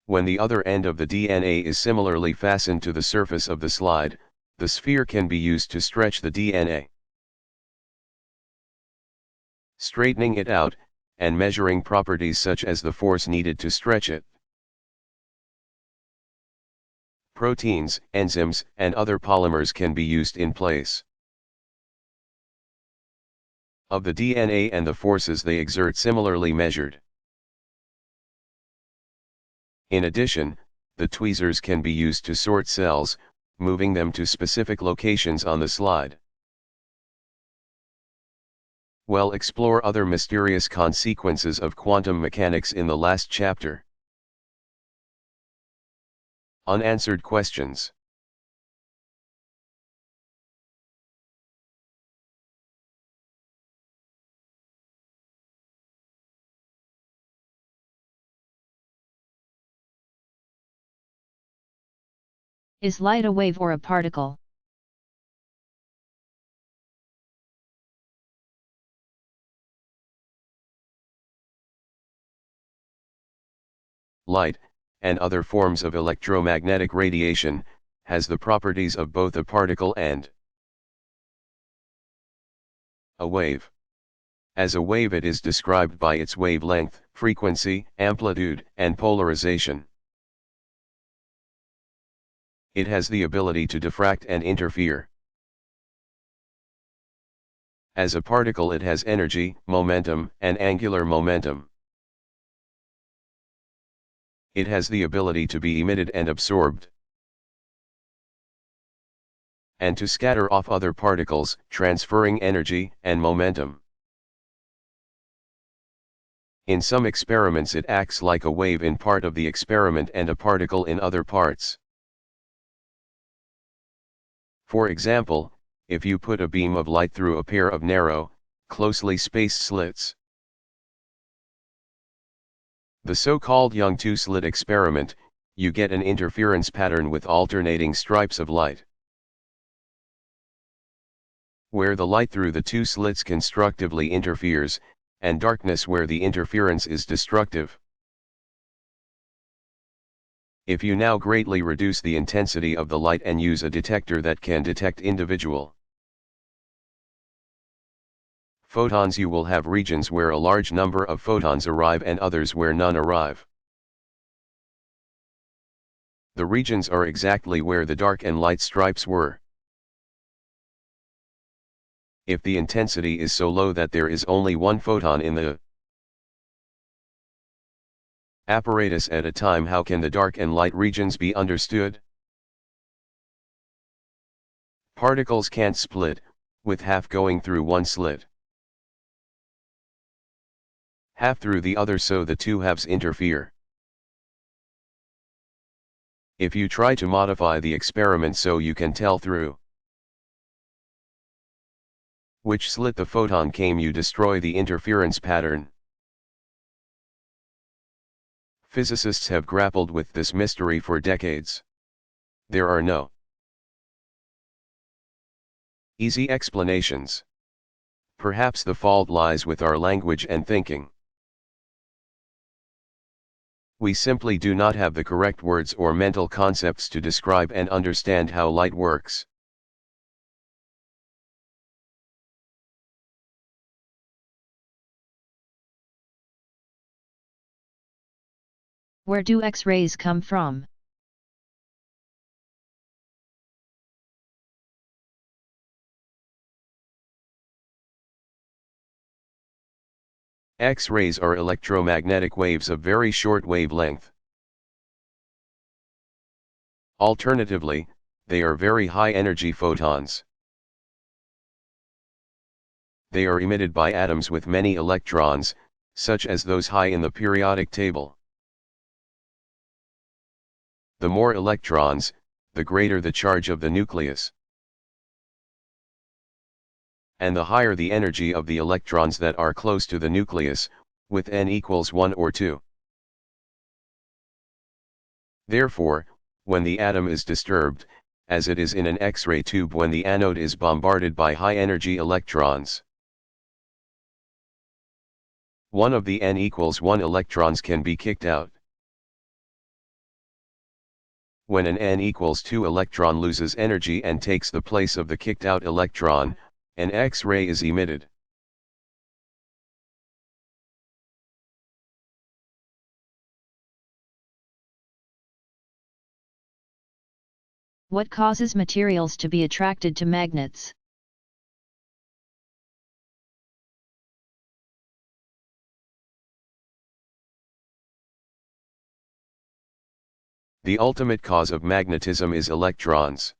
When the other end of the DNA is similarly fastened to the surface of the slide, the sphere can be used to stretch the DNA, straightening it out, and measuring properties such as the force needed to stretch it. Proteins, enzymes, and other polymers can be used in place of the DNA, and the forces they exert similarly measured. In addition, the tweezers can be used to sort cells, moving them to specific locations on the slide. We'll explore other mysterious consequences of quantum mechanics in the last chapter. Unanswered questions. Is light a wave or a particle? Light, and other forms of electromagnetic radiation, has the properties of both a particle and a wave. As a wave, it is described by its wavelength, frequency, amplitude, and polarization. It has the ability to diffract and interfere. As a particle, it has energy, momentum, and angular momentum. It has the ability to be emitted and absorbed, and to scatter off other particles, transferring energy and momentum. In some experiments, it acts like a wave in part of the experiment and a particle in other parts. For example, if you put a beam of light through a pair of narrow, closely spaced slits, the so-called Young two-slit experiment, you get an interference pattern with alternating stripes of light, where the light through the two slits constructively interferes, and darkness where the interference is destructive. If you now greatly reduce the intensity of the light and use a detector that can detect individual photons, you will have regions where a large number of photons arrive and others where none arrive. The regions are exactly where the dark and light stripes were. If the intensity is so low that there is only one photon in the apparatus at a time, how can the dark and light regions be understood? Particles can't split, with half going through one slit, half through the other, so the two halves interfere. If you try to modify the experiment so you can tell through which slit the photon came, you destroy the interference pattern. Physicists have grappled with this mystery for decades. There are no easy explanations. Perhaps the fault lies with our language and thinking. We simply do not have the correct words or mental concepts to describe and understand how light works. Where do X-rays come from? X-rays are electromagnetic waves of very short wavelength. Alternatively, they are very high-energy photons. They are emitted by atoms with many electrons, such as those high in the periodic table. The more electrons, the greater the charge of the nucleus, and the higher the energy of the electrons that are close to the nucleus, with n equals 1 or 2. Therefore, when the atom is disturbed, as it is in an X-ray tube when the anode is bombarded by high-energy electrons, one of the n equals 1 electrons can be kicked out. When an n equals 2 electron loses energy and takes the place of the kicked out electron, an X-ray is emitted. What causes materials to be attracted to magnets? The ultimate cause of magnetism is electrons.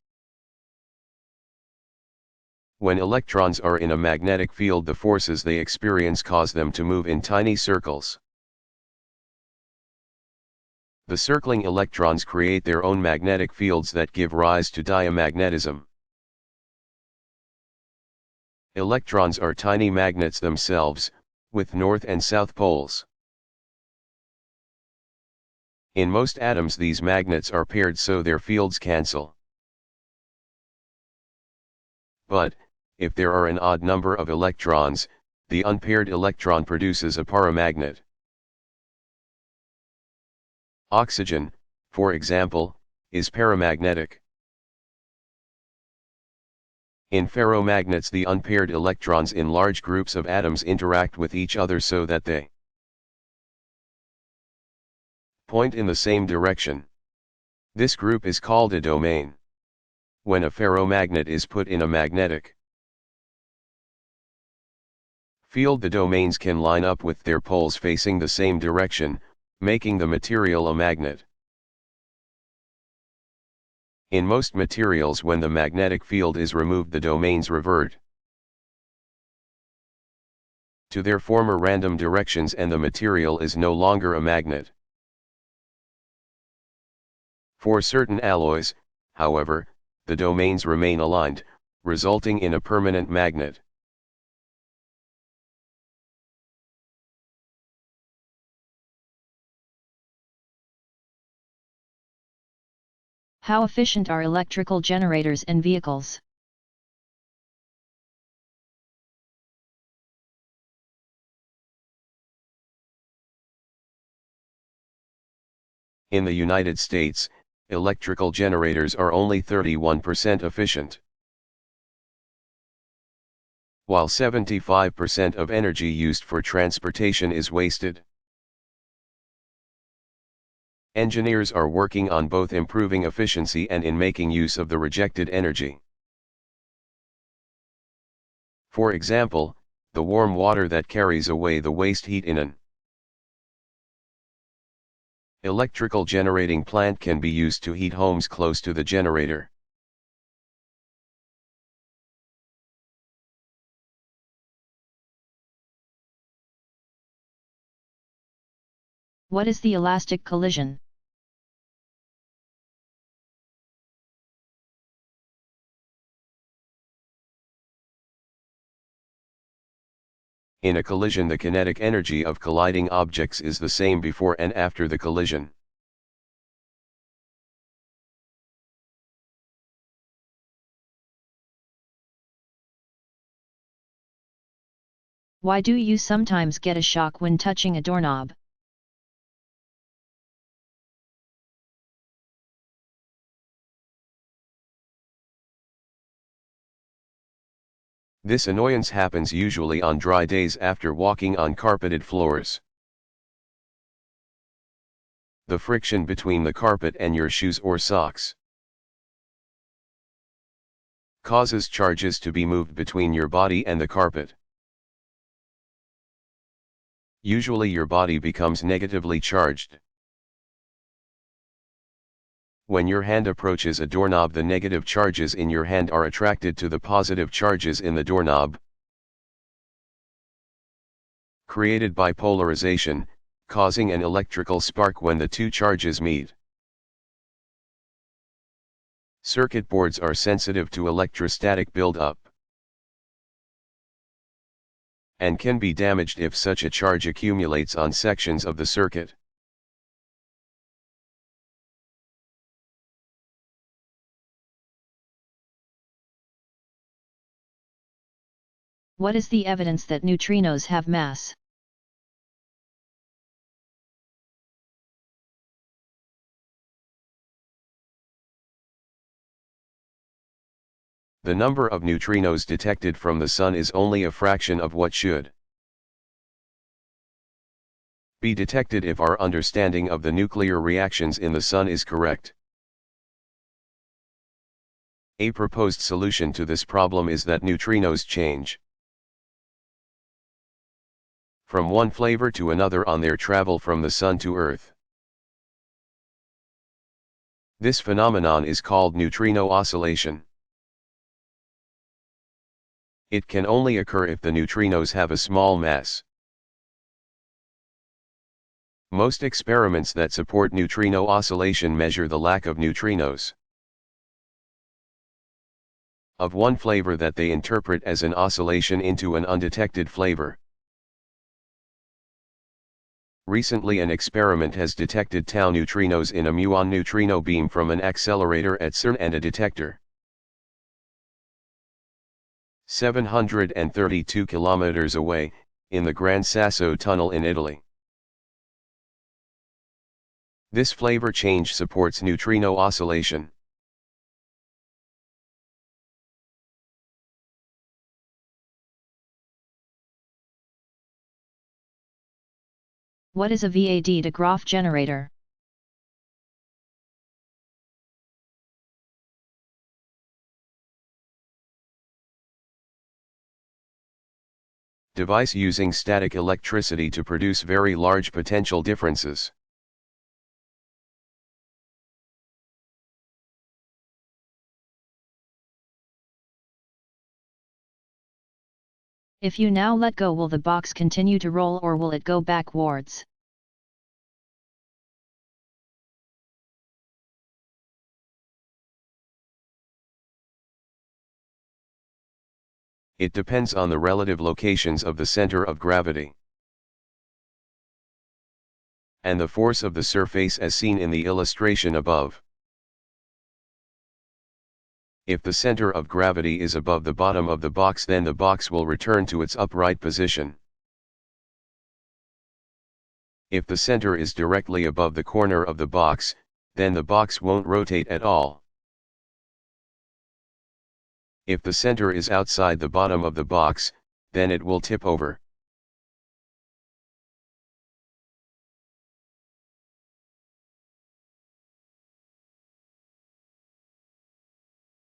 When electrons are in a magnetic field, the forces they experience cause them to move in tiny circles. The circling electrons create their own magnetic fields that give rise to diamagnetism. Electrons are tiny magnets themselves, with north and south poles. In most atoms these magnets are paired so their fields cancel. But, if there are an odd number of electrons, the unpaired electron produces a paramagnet. Oxygen, for example, is paramagnetic. In ferromagnets the unpaired electrons in large groups of atoms interact with each other so that they point in the same direction. This group is called a domain. When a ferromagnet is put in a magnetic field, the domains can line up with their poles facing the same direction, making the material a magnet. In most materials, when the magnetic field is removed, the domains revert to their former random directions and the material is no longer a magnet. For certain alloys, however, the domains remain aligned, resulting in a permanent magnet. How efficient are electrical generators and vehicles? In the United States, electrical generators are only 31% efficient. While 75% of energy used for transportation is wasted. Engineers are working on both improving efficiency and in making use of the rejected energy. For example, the warm water that carries away the waste heat in an electrical generating plant can be used to heat homes close to the generator. What is the elastic collision? In a collision, the kinetic energy of colliding objects is the same before and after the collision. Why do you sometimes get a shock when touching a doorknob? This annoyance happens usually on dry days after walking on carpeted floors. The friction between the carpet and your shoes or socks causes charges to be moved between your body and the carpet. Usually your body becomes negatively charged. When your hand approaches a doorknob, the negative charges in your hand are attracted to the positive charges in the doorknob, created by polarization, causing an electrical spark when the two charges meet. Circuit boards are sensitive to electrostatic buildup and can be damaged if such a charge accumulates on sections of the circuit. What is the evidence that neutrinos have mass? The number of neutrinos detected from the Sun is only a fraction of what should be detected if our understanding of the nuclear reactions in the Sun is correct. A proposed solution to this problem is that neutrinos change from one flavor to another on their travel from the Sun to Earth. This phenomenon is called neutrino oscillation. It can only occur if the neutrinos have a small mass. Most experiments that support neutrino oscillation measure the lack of neutrinos of one flavor that they interpret as an oscillation into an undetected flavor. Recently an experiment has detected tau neutrinos in a muon neutrino beam from an accelerator at CERN and a detector 732 kilometers away, in the Gran Sasso Tunnel in Italy. This flavor change supports neutrino oscillation. What is a VAD de Graaff generator? Device using static electricity to produce very large potential differences. If you now let go, will the box continue to roll or will it go backwards? It depends on the relative locations of the center of gravity and the force of the surface as seen in the illustration above. If the center of gravity is above the bottom of the box, then the box will return to its upright position. If the center is directly above the corner of the box, then the box won't rotate at all. If the center is outside the bottom of the box, then it will tip over.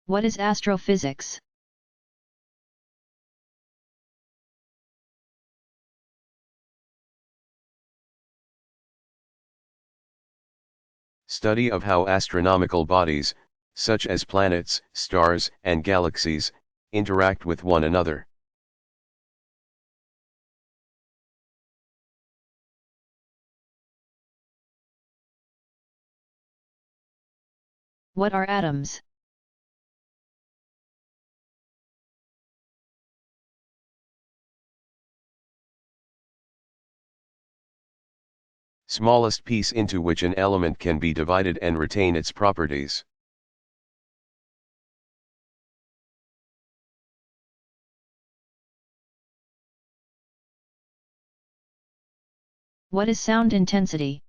What is astrophysics? Study of how astronomical bodies, such as planets, stars, and galaxies, interact with one another. What are atoms? Smallest piece into which an element can be divided and retain its properties. What is sound intensity?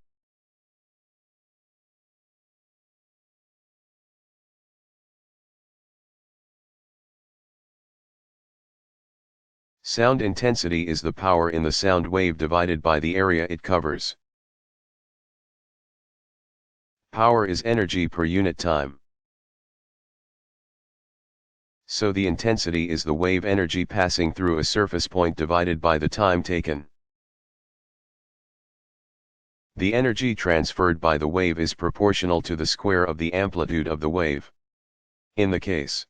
Sound intensity is the power in the sound wave divided by the area it covers. Power is energy per unit time. So the intensity is the wave energy passing through a surface point divided by the time taken. The energy transferred by the wave is proportional to the square of the amplitude of the wave. In the case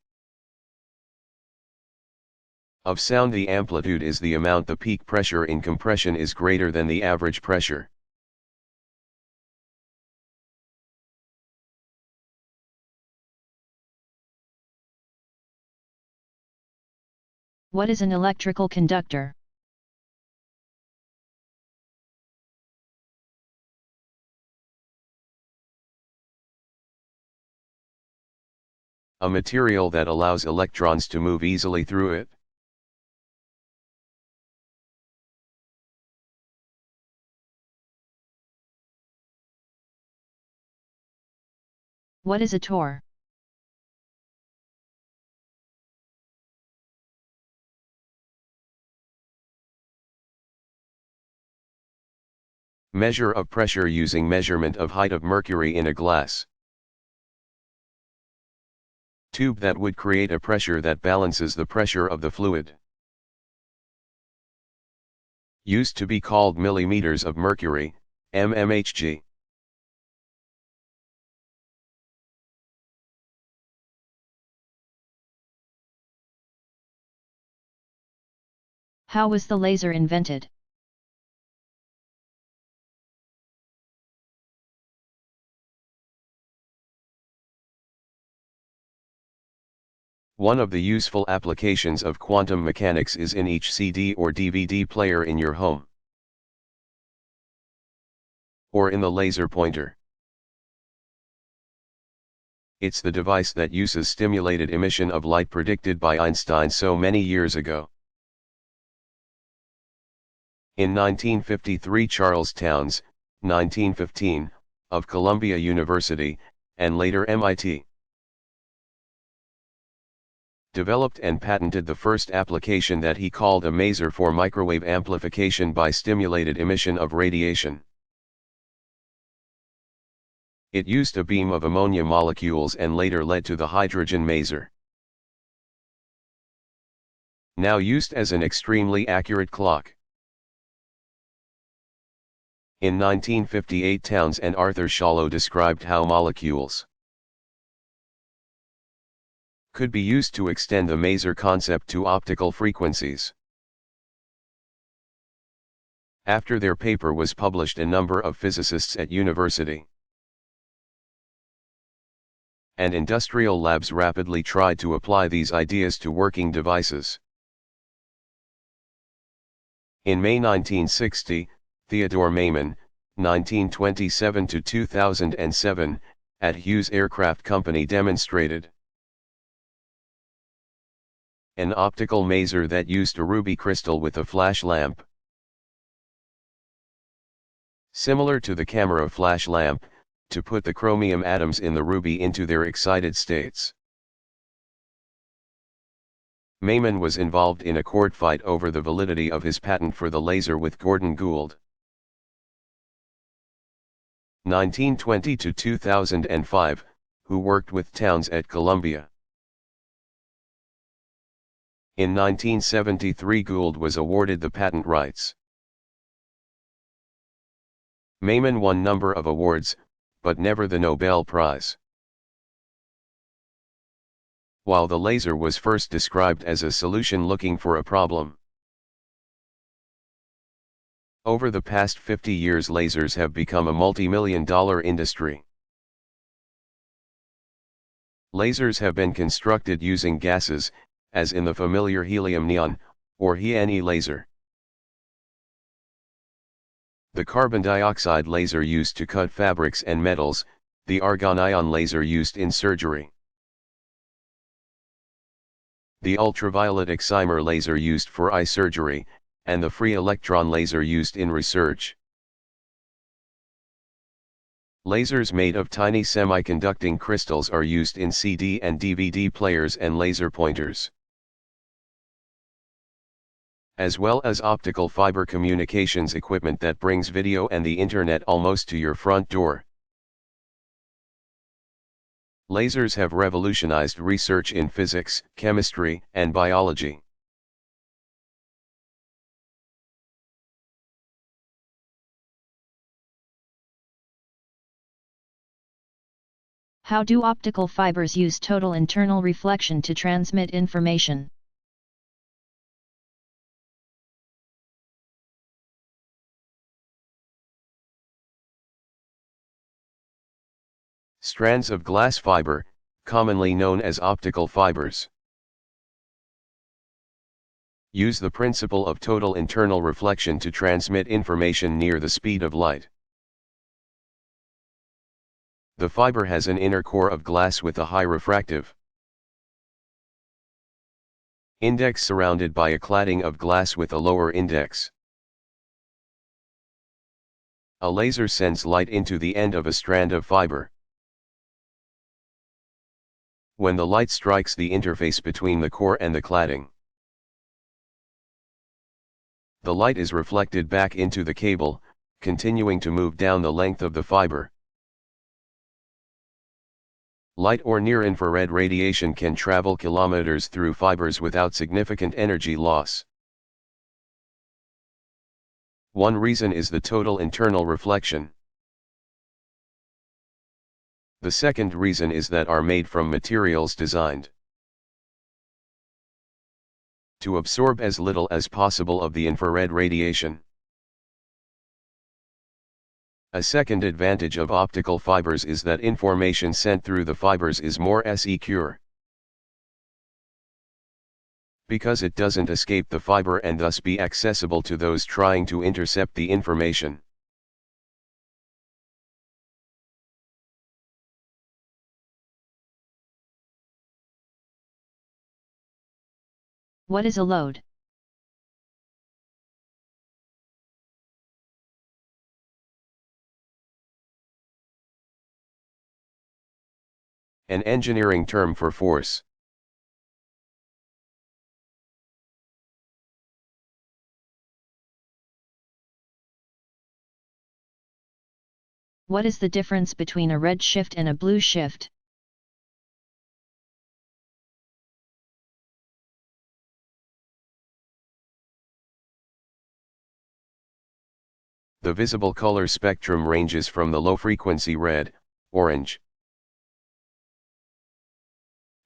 of sound, the amplitude is the amount the peak pressure in compression is greater than the average pressure. What is an electrical conductor? A material that allows electrons to move easily through it. What is a torr? Measure of pressure using measurement of height of mercury in a glass tube that would create a pressure that balances the pressure of the fluid. Used to be called millimeters of mercury, mmHg. How was the laser invented? One of the useful applications of quantum mechanics is in each CD or DVD player in your home, or in the laser pointer. It's the device that uses stimulated emission of light predicted by Einstein so many years ago. In 1953, Charles Townes, 1915, of Columbia University, and later MIT, developed and patented the first application that he called a maser for microwave amplification by stimulated emission of radiation. It used a beam of ammonia molecules and later led to the hydrogen maser, now used as an extremely accurate clock. In 1958, Townes and Arthur Shallow described how molecules could be used to extend the maser concept to optical frequencies. After their paper was published, a number of physicists at university and industrial labs rapidly tried to apply these ideas to working devices. In May 1960, Theodore Maiman, 1927–2007, at Hughes Aircraft Company demonstrated an optical maser that used a ruby crystal with a flash lamp. Similar to the camera flash lamp, to put the chromium atoms in the ruby into their excited states. Maiman was involved in a court fight over the validity of his patent for the laser with Gordon Gould. 1920–2005, who worked with Townes at Columbia. In 1973, Gould was awarded the patent rights. Maiman won number of awards, but never the Nobel Prize. While the laser was first described as a solution looking for a problem, over the past 50 years lasers have become a multi-million-dollar industry. Lasers have been constructed using gases, as in the familiar helium-neon, or He laser. The carbon dioxide laser used to cut fabrics and metals, the argon-ion laser used in surgery, the ultraviolet excimer laser used for eye surgery, and the free electron laser used in research. Lasers made of tiny semiconducting crystals are used in CD and DVD players and laser pointers, as well as optical fiber communications equipment that brings video and the internet almost to your front door. Lasers have revolutionized research in physics, chemistry, and biology. How do optical fibers use total internal reflection to transmit information? Strands of glass fiber, commonly known as optical fibers, use the principle of total internal reflection to transmit information near the speed of light. The fiber has an inner core of glass with a high refractive index surrounded by a cladding of glass with a lower index. A laser sends light into the end of a strand of fiber. When the light strikes the interface between the core and the cladding, the light is reflected back into the cable, continuing to move down the length of the fiber. Light or near-infrared radiation can travel kilometers through fibers without significant energy loss. One reason is the total internal reflection. The second reason is that are made from materials designed to absorb as little as possible of the infrared radiation. A second advantage of optical fibers is that information sent through the fibers is more secure. because it doesn't escape the fiber and thus be accessible to those trying to intercept the information. What is a load? An engineering term for force. What is the difference between a red shift and a blue shift? The visible color spectrum ranges from the low-frequency red, orange,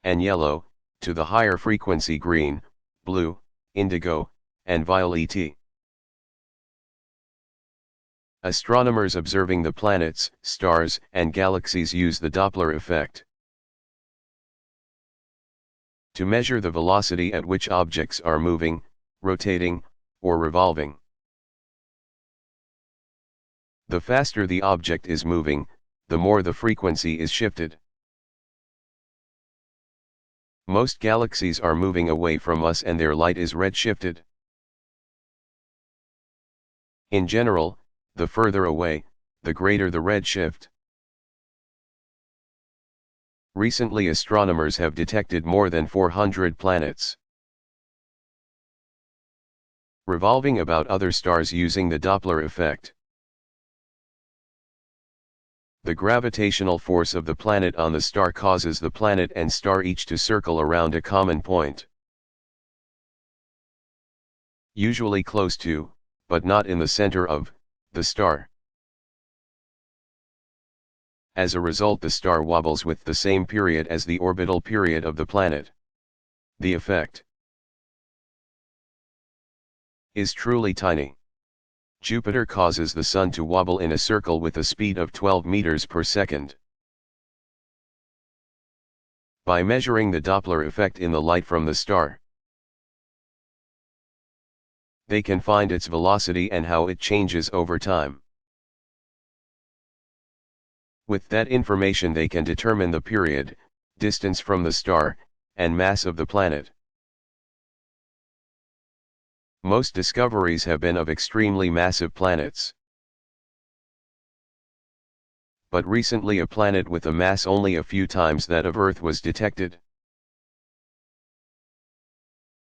and yellow, to the higher frequency green, blue, indigo, and violet. Astronomers observing the planets, stars, and galaxies use the Doppler effect to measure the velocity at which objects are moving, rotating, or revolving. The faster the object is moving, the more the frequency is shifted. Most galaxies are moving away from us and their light is redshifted. In general, the further away, the greater the redshift. Recently astronomers have detected more than 400 planets revolving about other stars using the Doppler effect. The gravitational force of the planet on the star causes the planet and star each to circle around a common point, usually close to, but not in the center of, the star. As a result, the star wobbles with the same period as the orbital period of the planet. The effect is truly tiny. Jupiter causes the Sun to wobble in a circle with a speed of 12 meters per second. By measuring the Doppler effect in the light from the star, they can find its velocity and how it changes over time. With that information they can determine the period, distance from the star, and mass of the planet. Most discoveries have been of extremely massive planets. But recently a planet with a mass only a few times that of Earth was detected.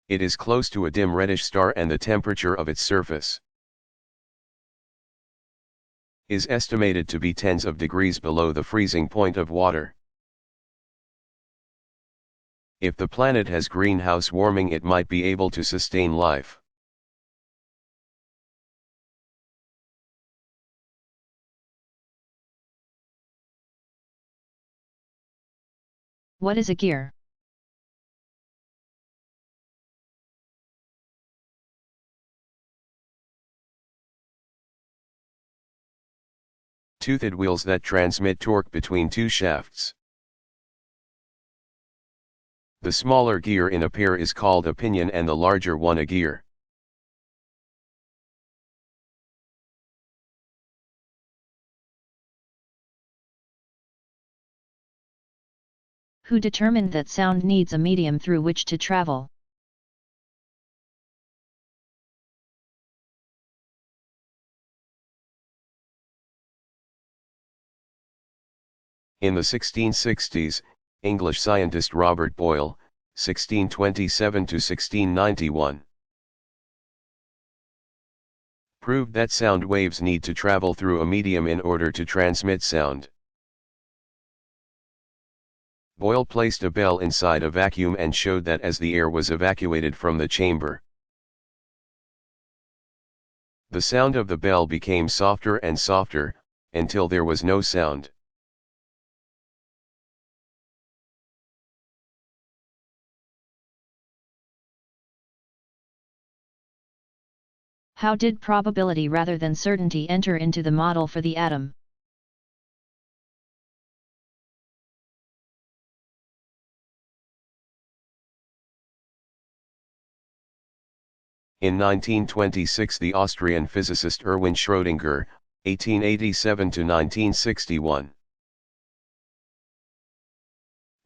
It is close to a dim reddish star and the temperature of its surface is estimated to be tens of degrees below the freezing point of water. If the planet has greenhouse warming, it might be able to sustain life. What is a gear? Toothed wheels that transmit torque between two shafts. The smaller gear in a pair is called a pinion and the larger one a gear. Who determined that sound needs a medium through which to travel? In the 1660s, English scientist Robert Boyle, 1627 to 1691, proved that sound waves need to travel through a medium in order to transmit sound. Boyle placed a bell inside a vacuum and showed that as the air was evacuated from the chamber, the sound of the bell became softer and softer, until there was no sound. How did probability rather than certainty enter into the model for the atom? In 1926 the Austrian physicist Erwin Schrödinger, 1887 to 1961,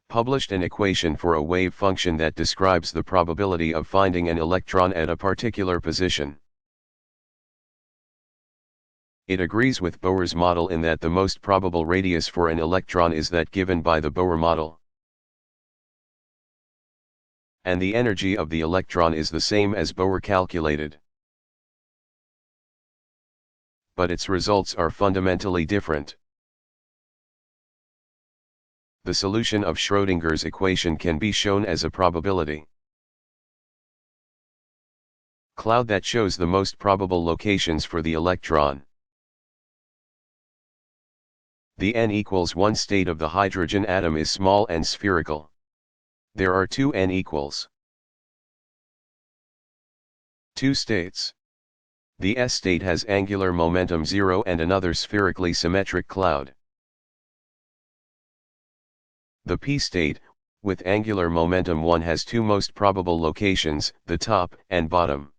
published an equation for a wave function that describes the probability of finding an electron at a particular position. It agrees with Bohr's model in that the most probable radius for an electron is that given by the Bohr model, and the energy of the electron is the same as Bohr calculated. But its results are fundamentally different. The solution of Schrödinger's equation can be shown as a probability cloud that shows the most probable locations for the electron. The n equals 1 state of the hydrogen atom is small and spherical. There are two n equals 2 states. The s state has angular momentum 0 and another spherically symmetric cloud. The p state, with angular momentum 1, has two most probable locations, the top and bottom.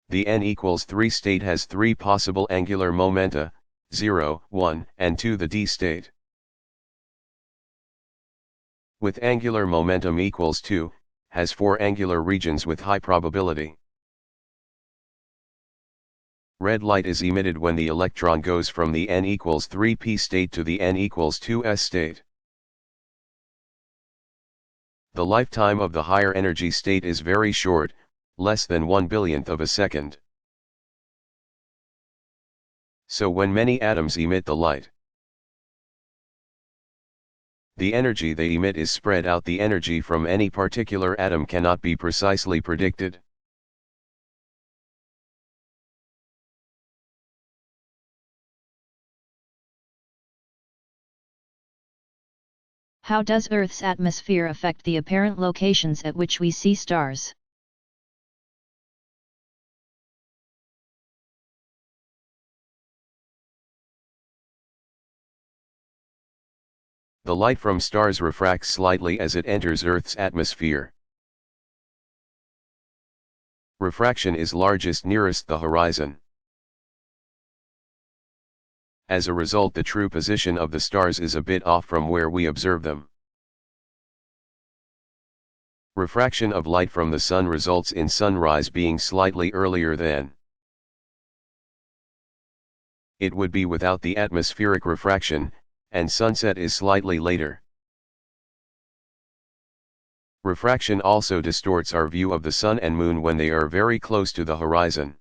The n equals 3 state has three possible angular momenta, 0, 1, and 2. The d state, with angular momentum equals 2, has four angular regions with high probability. Red light is emitted when the electron goes from the n equals 3p state to the n equals 2s state. The lifetime of the higher energy state is very short, less than 1/1000th of a second. So when many atoms emit the light, the energy they emit is spread out. The energy from any particular atom cannot be precisely predicted. How does Earth's atmosphere affect the apparent locations at which we see stars? The light from stars refracts slightly as it enters Earth's atmosphere. Refraction is largest nearest the horizon. As a result, the true position of the stars is a bit off from where we observe them. Refraction of light from the sun results in sunrise being slightly earlier than it would be without the atmospheric refraction, and sunset is slightly later. Refraction also distorts our view of the sun and moon when they are very close to the horizon.